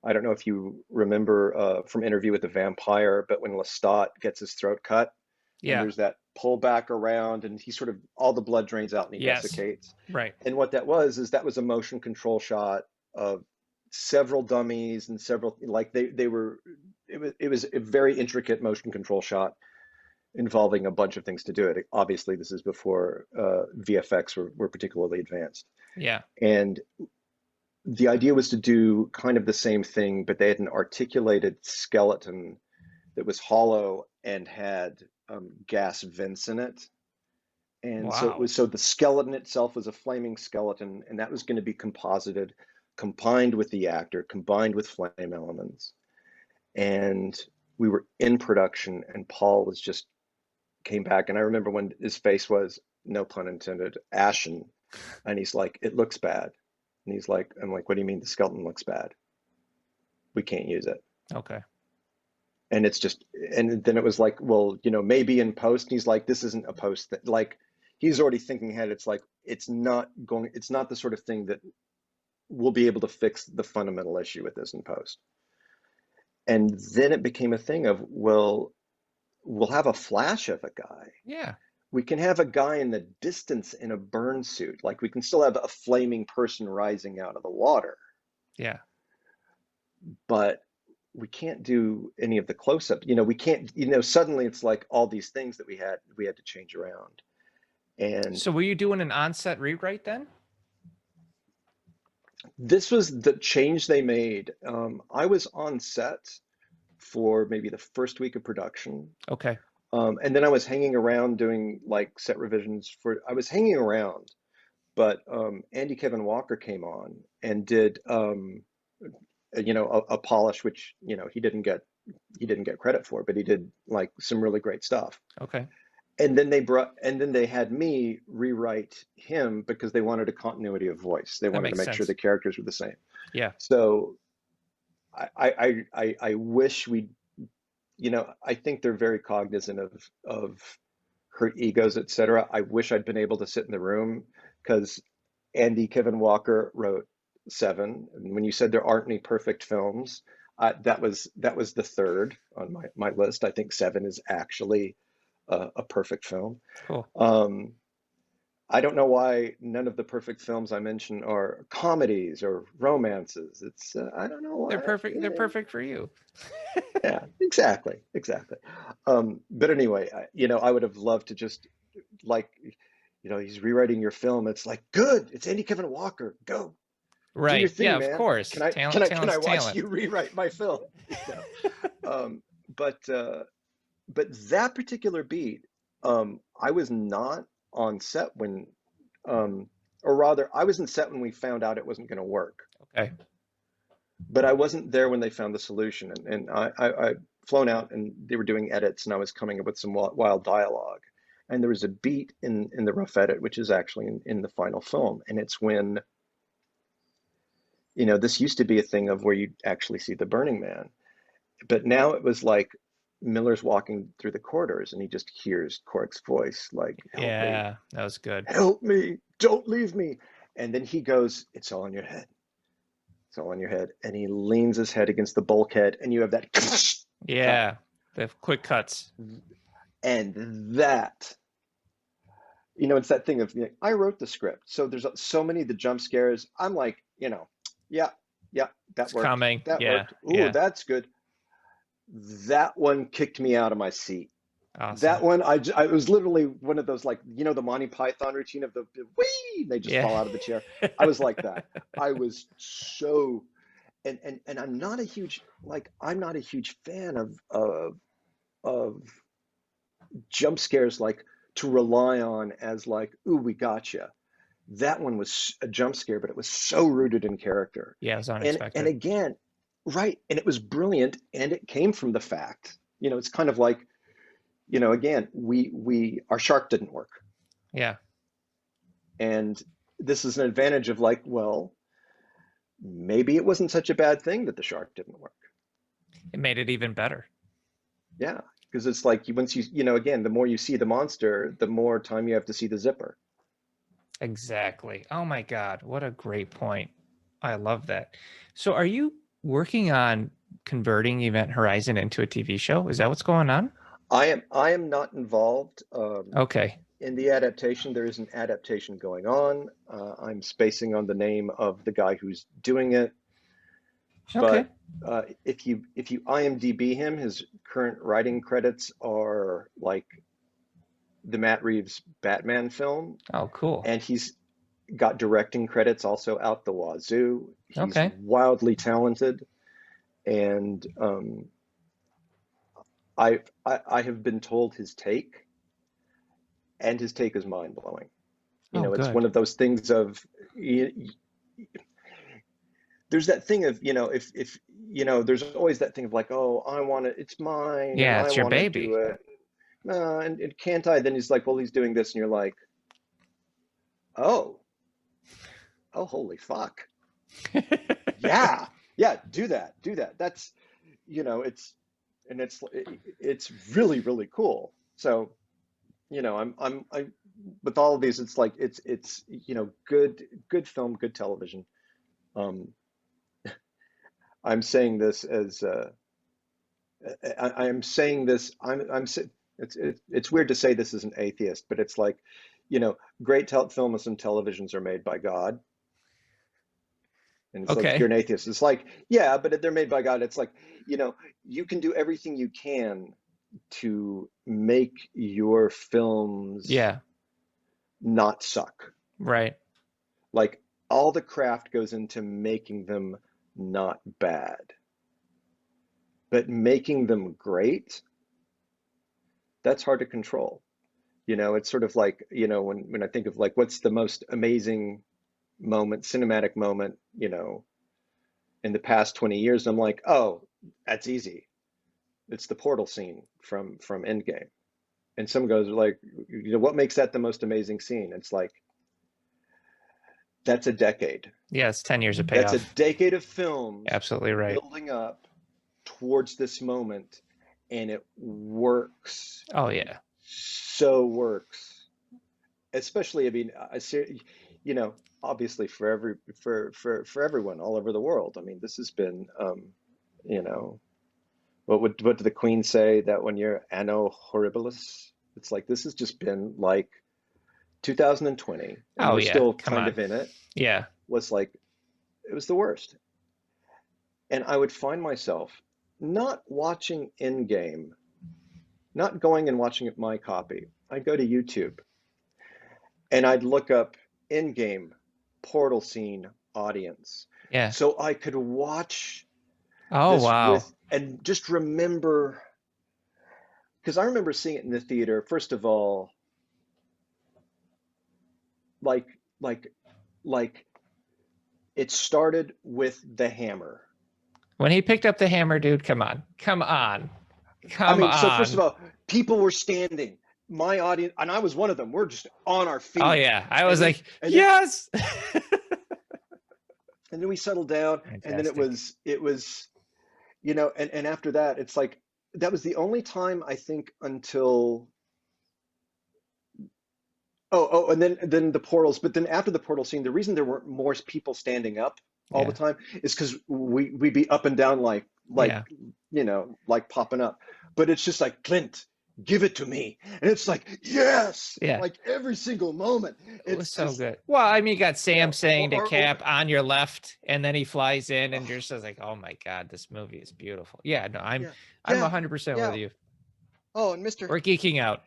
I don't know if you remember from Interview with the Vampire, but when Lestat gets his throat cut, and Yeah. there's that pull back around, and he sort of all the blood drains out and he Yes. desiccates. Right. And what that was is that was a motion control shot of several dummies and several like they were it was a very intricate motion control shot involving a bunch of things to do it. Obviously, this is before VFX were particularly advanced. Yeah. And the idea was to do kind of the same thing, but they had an articulated skeleton that was hollow and had gas vents in it. And so it Wow. was, so the skeleton itself was a flaming skeleton, and that was going to be composited, combined with the actor, combined with flame elements. And we were in production, and Paul was just came back, and I remember when his face was, no pun intended, ashen, and he's like, "It looks bad." And he's like, "I'm like, what do you mean the skeleton looks bad? We can't use it." Okay. And it's just, and then it was like, well, maybe in post. And he's like, this isn't a post that, like, he's already thinking ahead. It's like, it's not the sort of thing that we'll be able to fix the fundamental issue with this in post. And then it became a thing of, well, we'll have a flash of a guy. Yeah. We can have a guy in the distance in a burn suit. Like we can still have a flaming person rising out of the water, Yeah. but we can't do any of the close-up. We can't, suddenly it's like all these things that we had to change around. And So were you doing an on-set rewrite then? this was the change they made. I was on set for maybe the first week of production. Okay. And then I was hanging around doing like set revisions I was hanging around, but Andy Kevin Walker came on and did, a polish, which, he didn't get credit for, but he did like some really great stuff. Okay. And then they had me rewrite him because they wanted a continuity of voice. They That wanted to makes make sure sense. the characters were the same. Yeah. So I wish I think they're very cognizant of hurt egos, etc. I wish I'd been able to sit in the room because Andy Kevin Walker wrote Seven. And when you said there aren't any perfect films, that was the third on my list. I think Seven is actually a perfect film. Cool. I don't know why none of the perfect films I mentioned are comedies or romances. It's I don't know They're why. perfect. They're perfect for you. Yeah, exactly, exactly. But anyway, I would have loved to just like, he's rewriting your film. It's like, good. It's Andy Kevin Walker. Go do your Right. Yeah, thing, of man. course. Talent, Can I talent's watch talent. you rewrite my film? Um, but but that particular beat, I was not on set when, or rather, I was in set when we found out it wasn't going to work. Okay. But I wasn't there when they found the solution, and flown out and they were doing edits, and I was coming up with some wild dialogue. And there was a beat in the rough edit, which is actually in the final film. And it's when, this used to be a thing of where you actually see the Burning Man. But now it was like Miller's walking through the corridors and he just hears Cork's voice, like, help me, Yeah, that was good. help me, don't leave me. And then he goes, it's all in your head. It's all in your head. And he leans his head against the bulkhead and you have that Yeah, the quick cuts. And that, it's that thing of, I wrote the script. So there's so many of the jump scares. I'm like, yeah, that It's worked. coming. That Yeah, worked. Ooh, yeah. that's good. That one kicked me out of my seat. Awesome. That one, I was literally one of those, like, the Monty Python routine of the whee, they just fall out of the chair. I was like that. I was so, and I'm not a huge fan of jump scares, like, to rely on as like, ooh, we gotcha. That one was a jump scare, but it was so rooted in character. Yeah, it was And unexpected. again, right, and it was brilliant, and it came from the fact, it's kind of like, again, our shark didn't work. Yeah. And this is an advantage of, like, well, maybe it wasn't such a bad thing that the shark didn't work. It made it even better. Yeah, because it's like once again, the more you see the monster, the more time you have to see the zipper. Exactly. Oh my God, what a great point. I love that. So are you working on converting Event Horizon into a TV show? Is that what's going on? I am not involved Okay. in the adaptation. There is an adaptation going on. I'm spacing on the name of the guy who's doing it. Okay. But if you IMDb him, his current writing credits are like the Matt Reeves Batman film, Oh, cool. and he's got directing credits also out the wazoo. He's Okay. wildly talented, and I have been told his take, and his take is mind blowing. Oh, It's good. one of those things of there's that thing of, if there's always that thing of like, oh, I want it, it's mine, and Yeah, I it's your want to do baby. it. And can't I? Then he's like, well, he's doing this, and you're like, oh, holy fuck. Yeah, do that. That's, it's really, really cool. So, I'm with all of these, it's like, it's good film, good television. I'm saying this as I'm saying this. It's weird to say this as an atheist, but it's like, great films and televisions are made by God. And it's like, if you're Okay. an atheist, it's like, yeah, but if they're made by God, it's like, you can do everything you can to make your films Yeah. not suck. Right. Like, all the craft goes into making them not bad. But making them great, that's hard to control. It's sort of like, when I think of, like, what's the most amazing moment, cinematic moment, in the past 20 years, I'm like, oh, that's easy. It's the portal scene from Endgame. And some goes like, what makes that the most amazing scene? It's like, that's a decade. Yeah, it's 10 years of That's a payoff. decade of films Absolutely right. building up towards this moment, and it works. Oh yeah. So works. Especially, I mean, obviously for everyone all over the world. I mean, this has been, you know, what did the Queen say that one year? Anno Horribilis. It's like this has just been like 2020, and Oh we're yeah. still Come kind on. of in it. Yeah. Was like it was the worst. And I would find myself not watching Endgame, not going and watching it my copy. I'd go to YouTube and I'd look up Endgame portal scene audience. Yeah. So I could watch Oh this wow. with and just remember, because I remember seeing it in the theater, first of all, like like like it started with the hammer. When he picked up the hammer, dude, come on. Come on. I Come mean, so first of on. all, people were standing. My audience, and I was one of them. We're just on our Oh feet, yeah. I and was then like, and then yes. and then we settled down, and then Fantastic. it was, you know, and after that, it's like that was the only time I think until and then the portals. But then after the portal scene, the reason there weren't more people standing up all the Yeah. time is because we'd be up and down like Yeah. you know, like popping up. But it's just like, Clint, give it to me, and it's like, yes, Yeah. like every single moment. It was It's so just, good. Well, I mean, you got you Sam know, saying to or Cap on your left, and then he flies in, and oh, you're just like, "Oh my God, this movie is beautiful." Yeah, no, I'm, yeah, I'm yeah, 100% with yeah. you. Oh, and Mr. We're geeking out.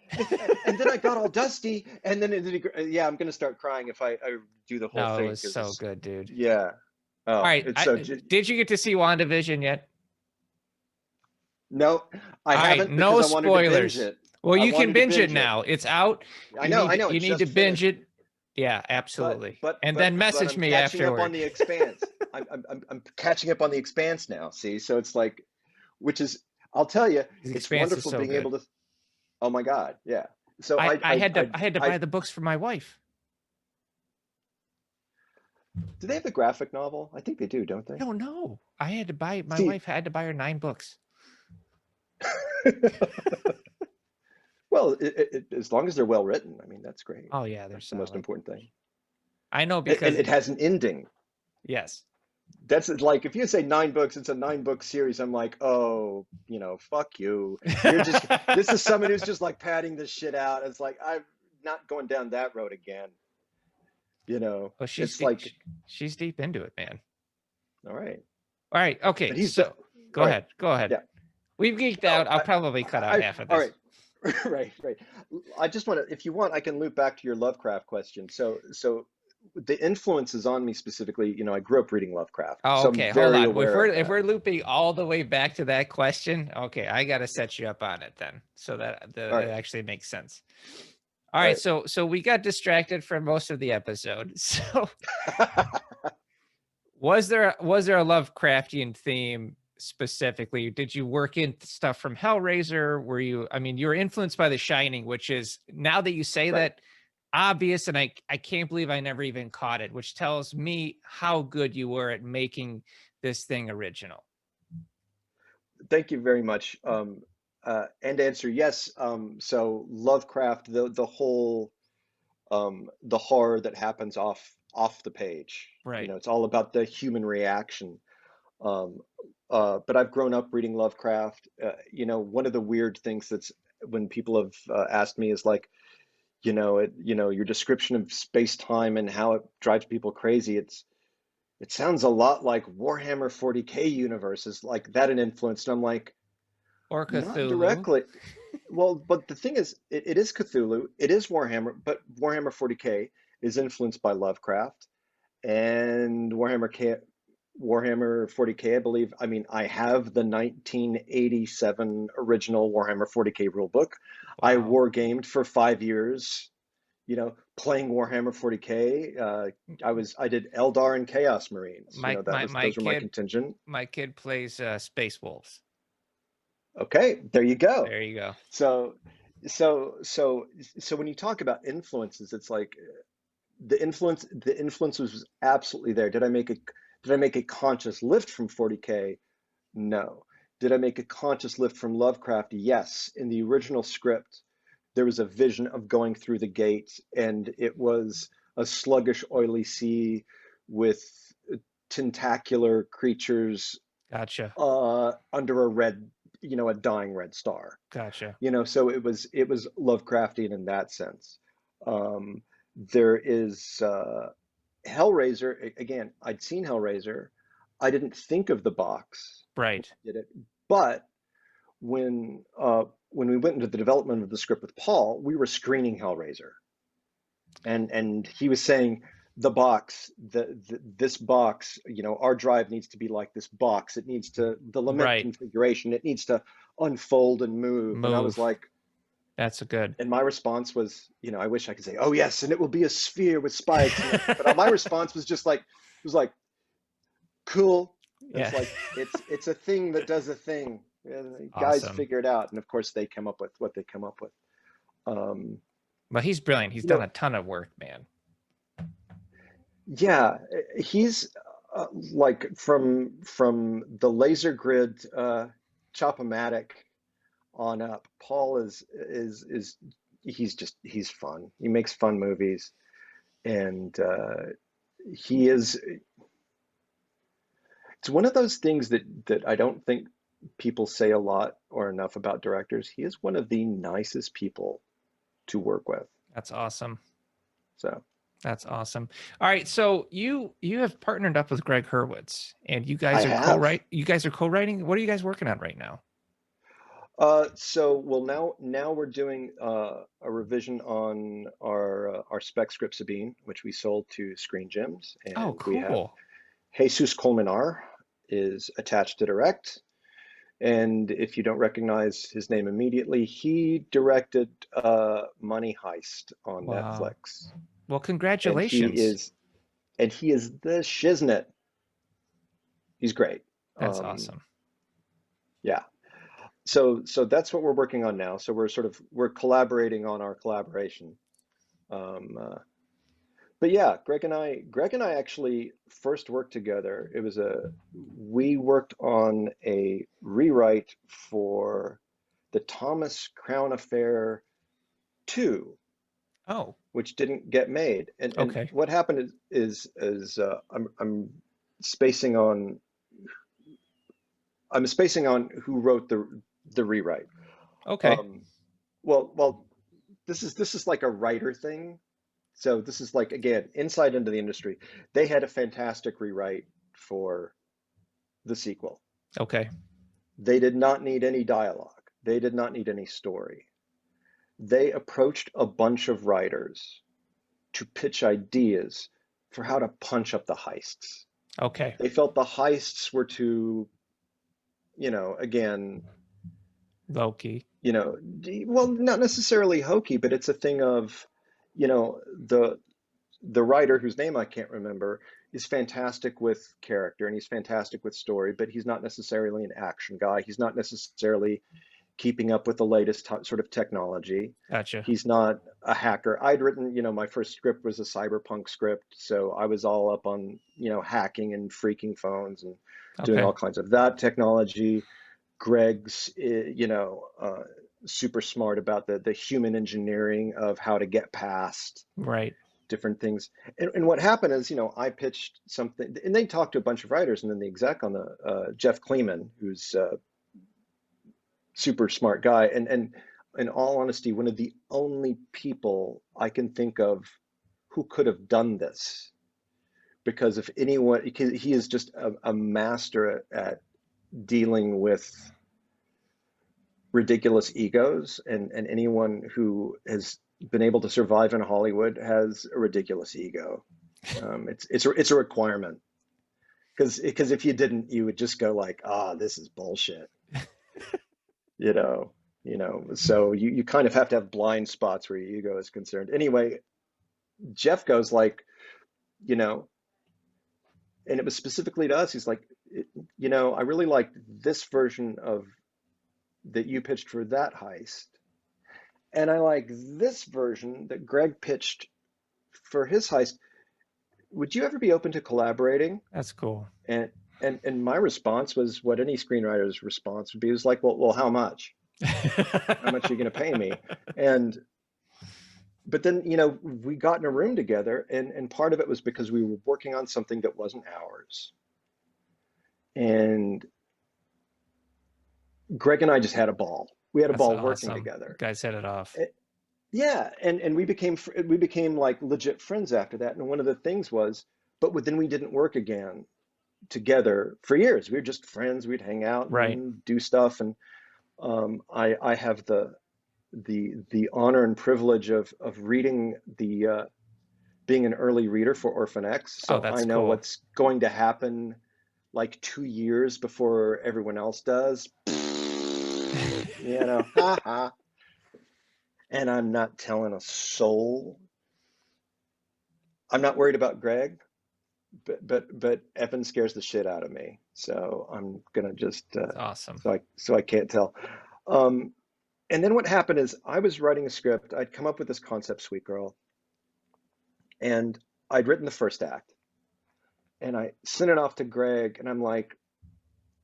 And then I got all dusty, and then yeah, I'm gonna start crying if I do the whole No, it thing was because so it's, good, dude. yeah. All Oh, right, it's so did you get to see WandaVision yet? no, I All right, haven't because no I wanted to binge spoilers. it. Well, I you can wanted to binge it binge it. now. It's out. I know, it You need to just binge finished. it. Yeah, absolutely. And then But message I'm me catching up on afterward. the Expanse. I'm catching up on the Expanse now. See, so it's like, which is, I'll tell you, The it's Expanse is wonderful so being good. able to. Oh my God, yeah. So I I had to I buy the books for my wife. do they have the graphic novel? I think they do, don't I they? don't know. I had to buy my See, wife had to buy her 9 books. well, as long as they're well written, I mean, that's great. Oh yeah, they're That's the most solid. important thing. I know And because it has an ending. yes. That's like, if you say 9 books, it's a 9 book series. I'm like, oh, you know, fuck you. You're just, this is someone who's just like padding this shit out. It's like, I'm not going down that road again. You know, Well, it's like, she's deep into it, man. all right. All right, okay. But he's the, So go all right. ahead. Go ahead. Yeah. We've geeked No, out. I'll probably cut out half of all this. right. Right, right. I just want to, if you want, I can loop back to your Lovecraft question. So the influences on me specifically, you know, I grew up reading Lovecraft, Oh, so I'm okay. Hold very on. aware of If that. we're looping all the way back to that question, okay, I got to set you up on it then, so All that it right. actually makes sense. All All right. right. So we got distracted for most of the episode. So was there a Lovecraftian theme specifically? Did you work in stuff from Hellraiser? Were you? I mean, you were influenced by The Shining, which is, now that you say Right. that, obvious, and I can't believe I never even caught it, which tells me how good you were at making this thing original. Thank you very much. And answer yes. So Lovecraft, the horror that happens off the page. You Right. know, it's all about the human reaction. Um, but I've grown up reading Lovecraft. You know, one of the weird things that's, when people have asked me, is like, you know, your description of space time and how it drives people crazy. It sounds a lot like Warhammer 40K universes, like that an influence. And I'm like, Or not Cthulhu. directly. Well, but the thing is, it is Cthulhu, it is Warhammer, but Warhammer 40K is influenced by Lovecraft and Warhammer 40K, I believe. I mean, I have the 1987 original Warhammer 40K rulebook. I Wow. war gamed for 5 years, you know, playing Warhammer 40K. I did Eldar and Chaos Marines. You know, those were my contingent. My kid plays Space Wolves. Okay, there you go. There you go. So, so, so, so when you talk about influences, it's like the influence was absolutely there. Did I make a conscious lift from 40K? No. Did I make a conscious lift from Lovecraft? Yes. In the original script, there was a vision of going through the gate, and it was a sluggish, oily sea with tentacular creatures Gotcha. under a red, you know, a dying red star. Gotcha. You know, so it was Lovecraftian in that sense. Um, there is Hellraiser. Again, I'd seen Hellraiser. I didn't think of the box when Right. I did it, but when we went into the development of the script with Paul, we were screening Hellraiser, and he was saying, the box, this box, you know, our drive needs to be like this box. It needs to, the lament Right. configuration, it needs to unfold and move. And I was Move. like, That's a good. and my response was, you know, I wish I could say, oh yes, and it will be a sphere with spikes. And but my response was just like, it was like, cool. And Yeah. it's like, it's a thing that does a thing. Guys Awesome. figure it out, and of course they come up with what they come up with. Um, But he's brilliant. He's you done know, a ton of work, man. yeah, he's like from the laser grid Chop-O-Matic on up. Paul is he's fun. He makes fun movies, and he is. It's one of those things that I don't think people say a lot or enough about directors. He is one of the nicest people to work with. That's awesome. So That's awesome. All right, so you have partnered up with Greg Hurwitz, and I have. You guys are co-writing. What are you guys working on right now? So well now we're doing a revision on our spec script Sabine, which we sold to Screen Gems, Oh, and we have cool. Jesus Colmenar is attached to direct. And if you don't recognize his name immediately, he directed Money Heist on Wow. Netflix, Well, and congratulations. he is the shiznit. He's great. That's Um, awesome. yeah. So that's what we're working on now. So we're collaborating on our collaboration. Um, uh, but yeah, Greg and I actually first worked together. We worked on a rewrite for the Thomas Crown Affair 2, Oh, which didn't get made. And okay. what happened is I'm spacing on I'm spacing on who wrote the rewrite. Okay. Um, well, this is like a writer thing. So this is like again insight into the industry. They had a fantastic rewrite for the sequel. Okay. They did not need any dialogue. They did not need any story. They approached a bunch of writers to pitch ideas for how to punch up the heists. Okay. They felt the heists were too, again, Loki. well, not necessarily hokey, but it's a thing of, you know, the the writer whose name I can't remember is fantastic with character and he's fantastic with story, but he's not necessarily an action guy. He's not necessarily keeping up with the latest sort of technology. Gotcha. He's not a hacker. I'd written, my first script was a cyberpunk script, so I was all up on, hacking and freaking phones and doing Okay. all kinds of that technology. Greg's, super smart about the human engineering of how to get past Right. different things. And what happened is, I pitched something, and they talked to a bunch of writers, and then the exec on the Jeff Kleeman, who's super smart guy, and in all honesty, one of the only people I can think of who could have done this. Because if anyone, because he is just a master at dealing with ridiculous egos, and anyone who has been able to survive in Hollywood has a ridiculous ego. It's a requirement because if you didn't, you would just go like, ah, this is bullshit, you know, So you kind of have to have blind spots where your ego is concerned. Anyway, Jeff goes like, you know, and it was specifically to us. He's like, I really liked this version of that you pitched for that heist, and I like this version that Greg pitched for his heist. Would you ever be open to collaborating? That's cool. And and my response was what any screenwriter's response would be, was like, well, how much? How much are you going to pay me? And but then, we got in a room together, and part of it was because we were working on something that wasn't ours. And Greg and I just had a ball. We had a That's ball working awesome. You together. guys hit it off. Yeah, and we became like legit friends after that. And one of the things was, then we didn't work again together for years. We were just friends. We'd hang out Right. and do stuff. And I have the honor and privilege of reading being an early reader for Orphan X, Oh, so I that's know cool. what's going to happen like 2 years before everyone else does. Ha ha. And I'm not telling a soul. I'm not worried about Greg but Evan scares the shit out of me. So I'm gonna just It's awesome. so I can't tell. Um, and then what happened is I was writing a script. I'd come up with this concept, Sweet Girl, and I'd written the first act, and I sent it off to Greg, and I'm like,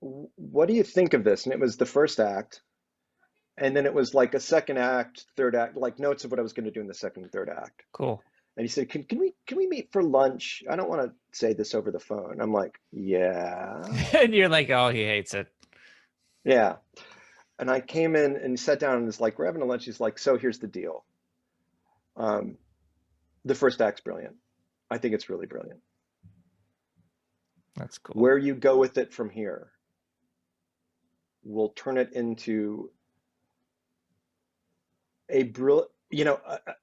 "What do you think of this?" And it was the first act, and then it was like a second act, third act, like notes of what I was going to do in the second and third act. Cool. And he said, can we meet for lunch? I don't want to say this over the phone. I'm like, yeah, And you're like, oh, he hates it. yeah. And I came in and sat down and was like, we're having a lunch. He's like, so here's the deal. Um, the first act's brilliant. I think it's really brilliant. That's cool. Where you go with it from here will turn it into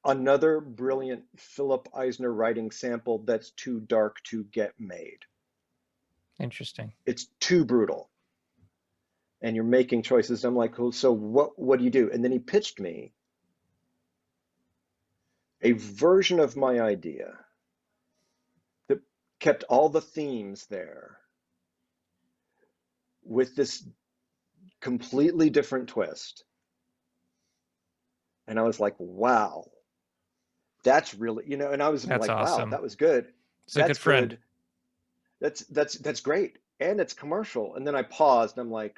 another brilliant Philip Eisner writing sample that's too dark to get made. Interesting. It's too brutal. And you're making choices. I'm like, well, so what do you do? And then he pitched me a version of my idea that kept all the themes there with this completely different twist. And I was like, wow, that's really, and I was That's like, wow, awesome. that was good. It's a good friend. That's great. And it's commercial. And then I paused and I'm like,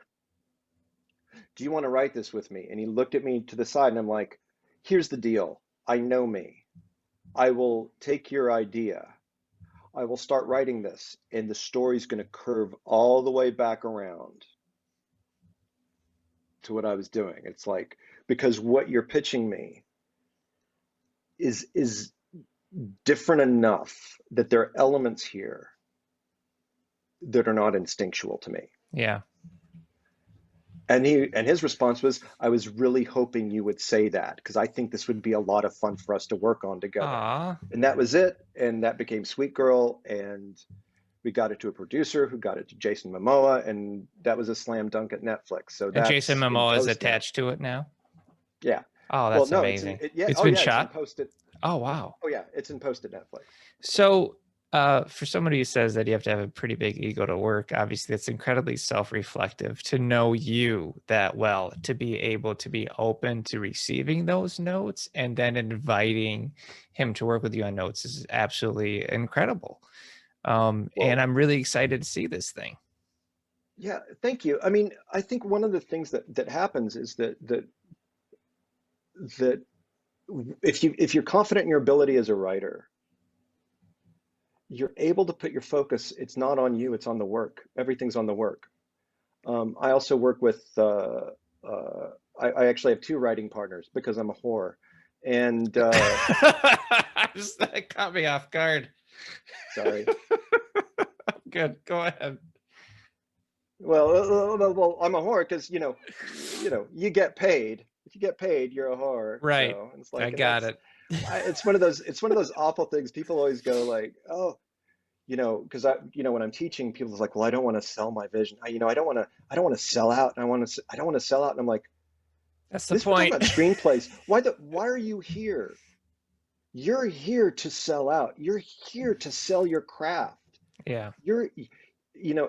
do you want to write this with me? And he looked at me to the side and I'm like, here's the deal. I know me. I will take your idea. I will start writing this and the story's going to curve all the way back around to what I was doing. It's like, because what you're pitching me is different enough that there are elements here that are not instinctual to me. Yeah. And his response was, I was really hoping you would say that because I think this would be a lot of fun for us to work on together. Aw. And that was it. And that became Sweet Girl. And we got it to a producer who got it to Jason Momoa. And that was a slam dunk at Netflix. So And Jason that's in Momoa is post now. attached to it now? Yeah. Oh, Well, that's no, amazing. it's been It's in shot? post. Oh, wow. Oh, yeah. It's in post at Netflix. So for somebody who says that you have to have a pretty big ego to work, obviously it's incredibly self-reflective to know you that well, to be able to be open to receiving those notes and then inviting him to work with you on notes is absolutely incredible. And I'm really excited to see this thing. Yeah, thank you. I mean, I think one of the things that happens is that if you're confident in your ability as a writer, you're able to put your focus, it's not on you, it's on the work. Everything's on the work. I also work with, I actually have two writing partners because I'm a whore. And that caught me off guard. Sorry. Good, go ahead. Well, I'm a whore because, you get paid. If you get paid, you're a whore. Right. So it's like, I got it. It's one of those awful things. People always go like, oh, because when I'm teaching, people's like, well, I don't want to sell my vision. I don't want to sell out. And I don't want to sell out. And I'm like, that's the point. We're talking about screenplays. Why are you here? You're here to sell out. You're here to sell your craft. Yeah.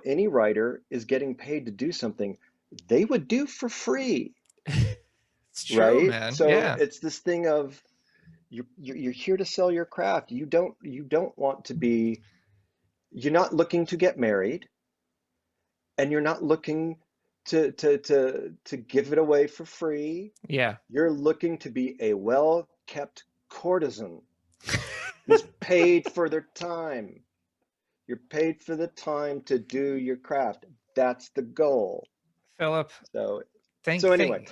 Any writer is getting paid to do something they would do for free. It's true, right? Man. So yeah. It's this thing of you're here to sell your craft. You don't want to be. You're not looking to get married, and you're not looking to give it away for free. Yeah. You're looking to be a well-kept courtesan who's paid for their time. You're paid for the time to do your craft. That's the goal. Philip. So anyway.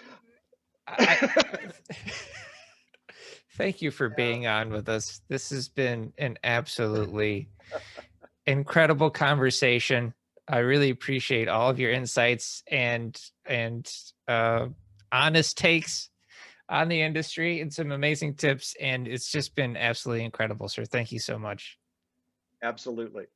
Thank you for being on with us. This has been an absolutely incredible conversation. I really appreciate all of your insights and honest takes on the industry and some amazing tips. And it's just been absolutely incredible, sir. Thank you so much. Absolutely.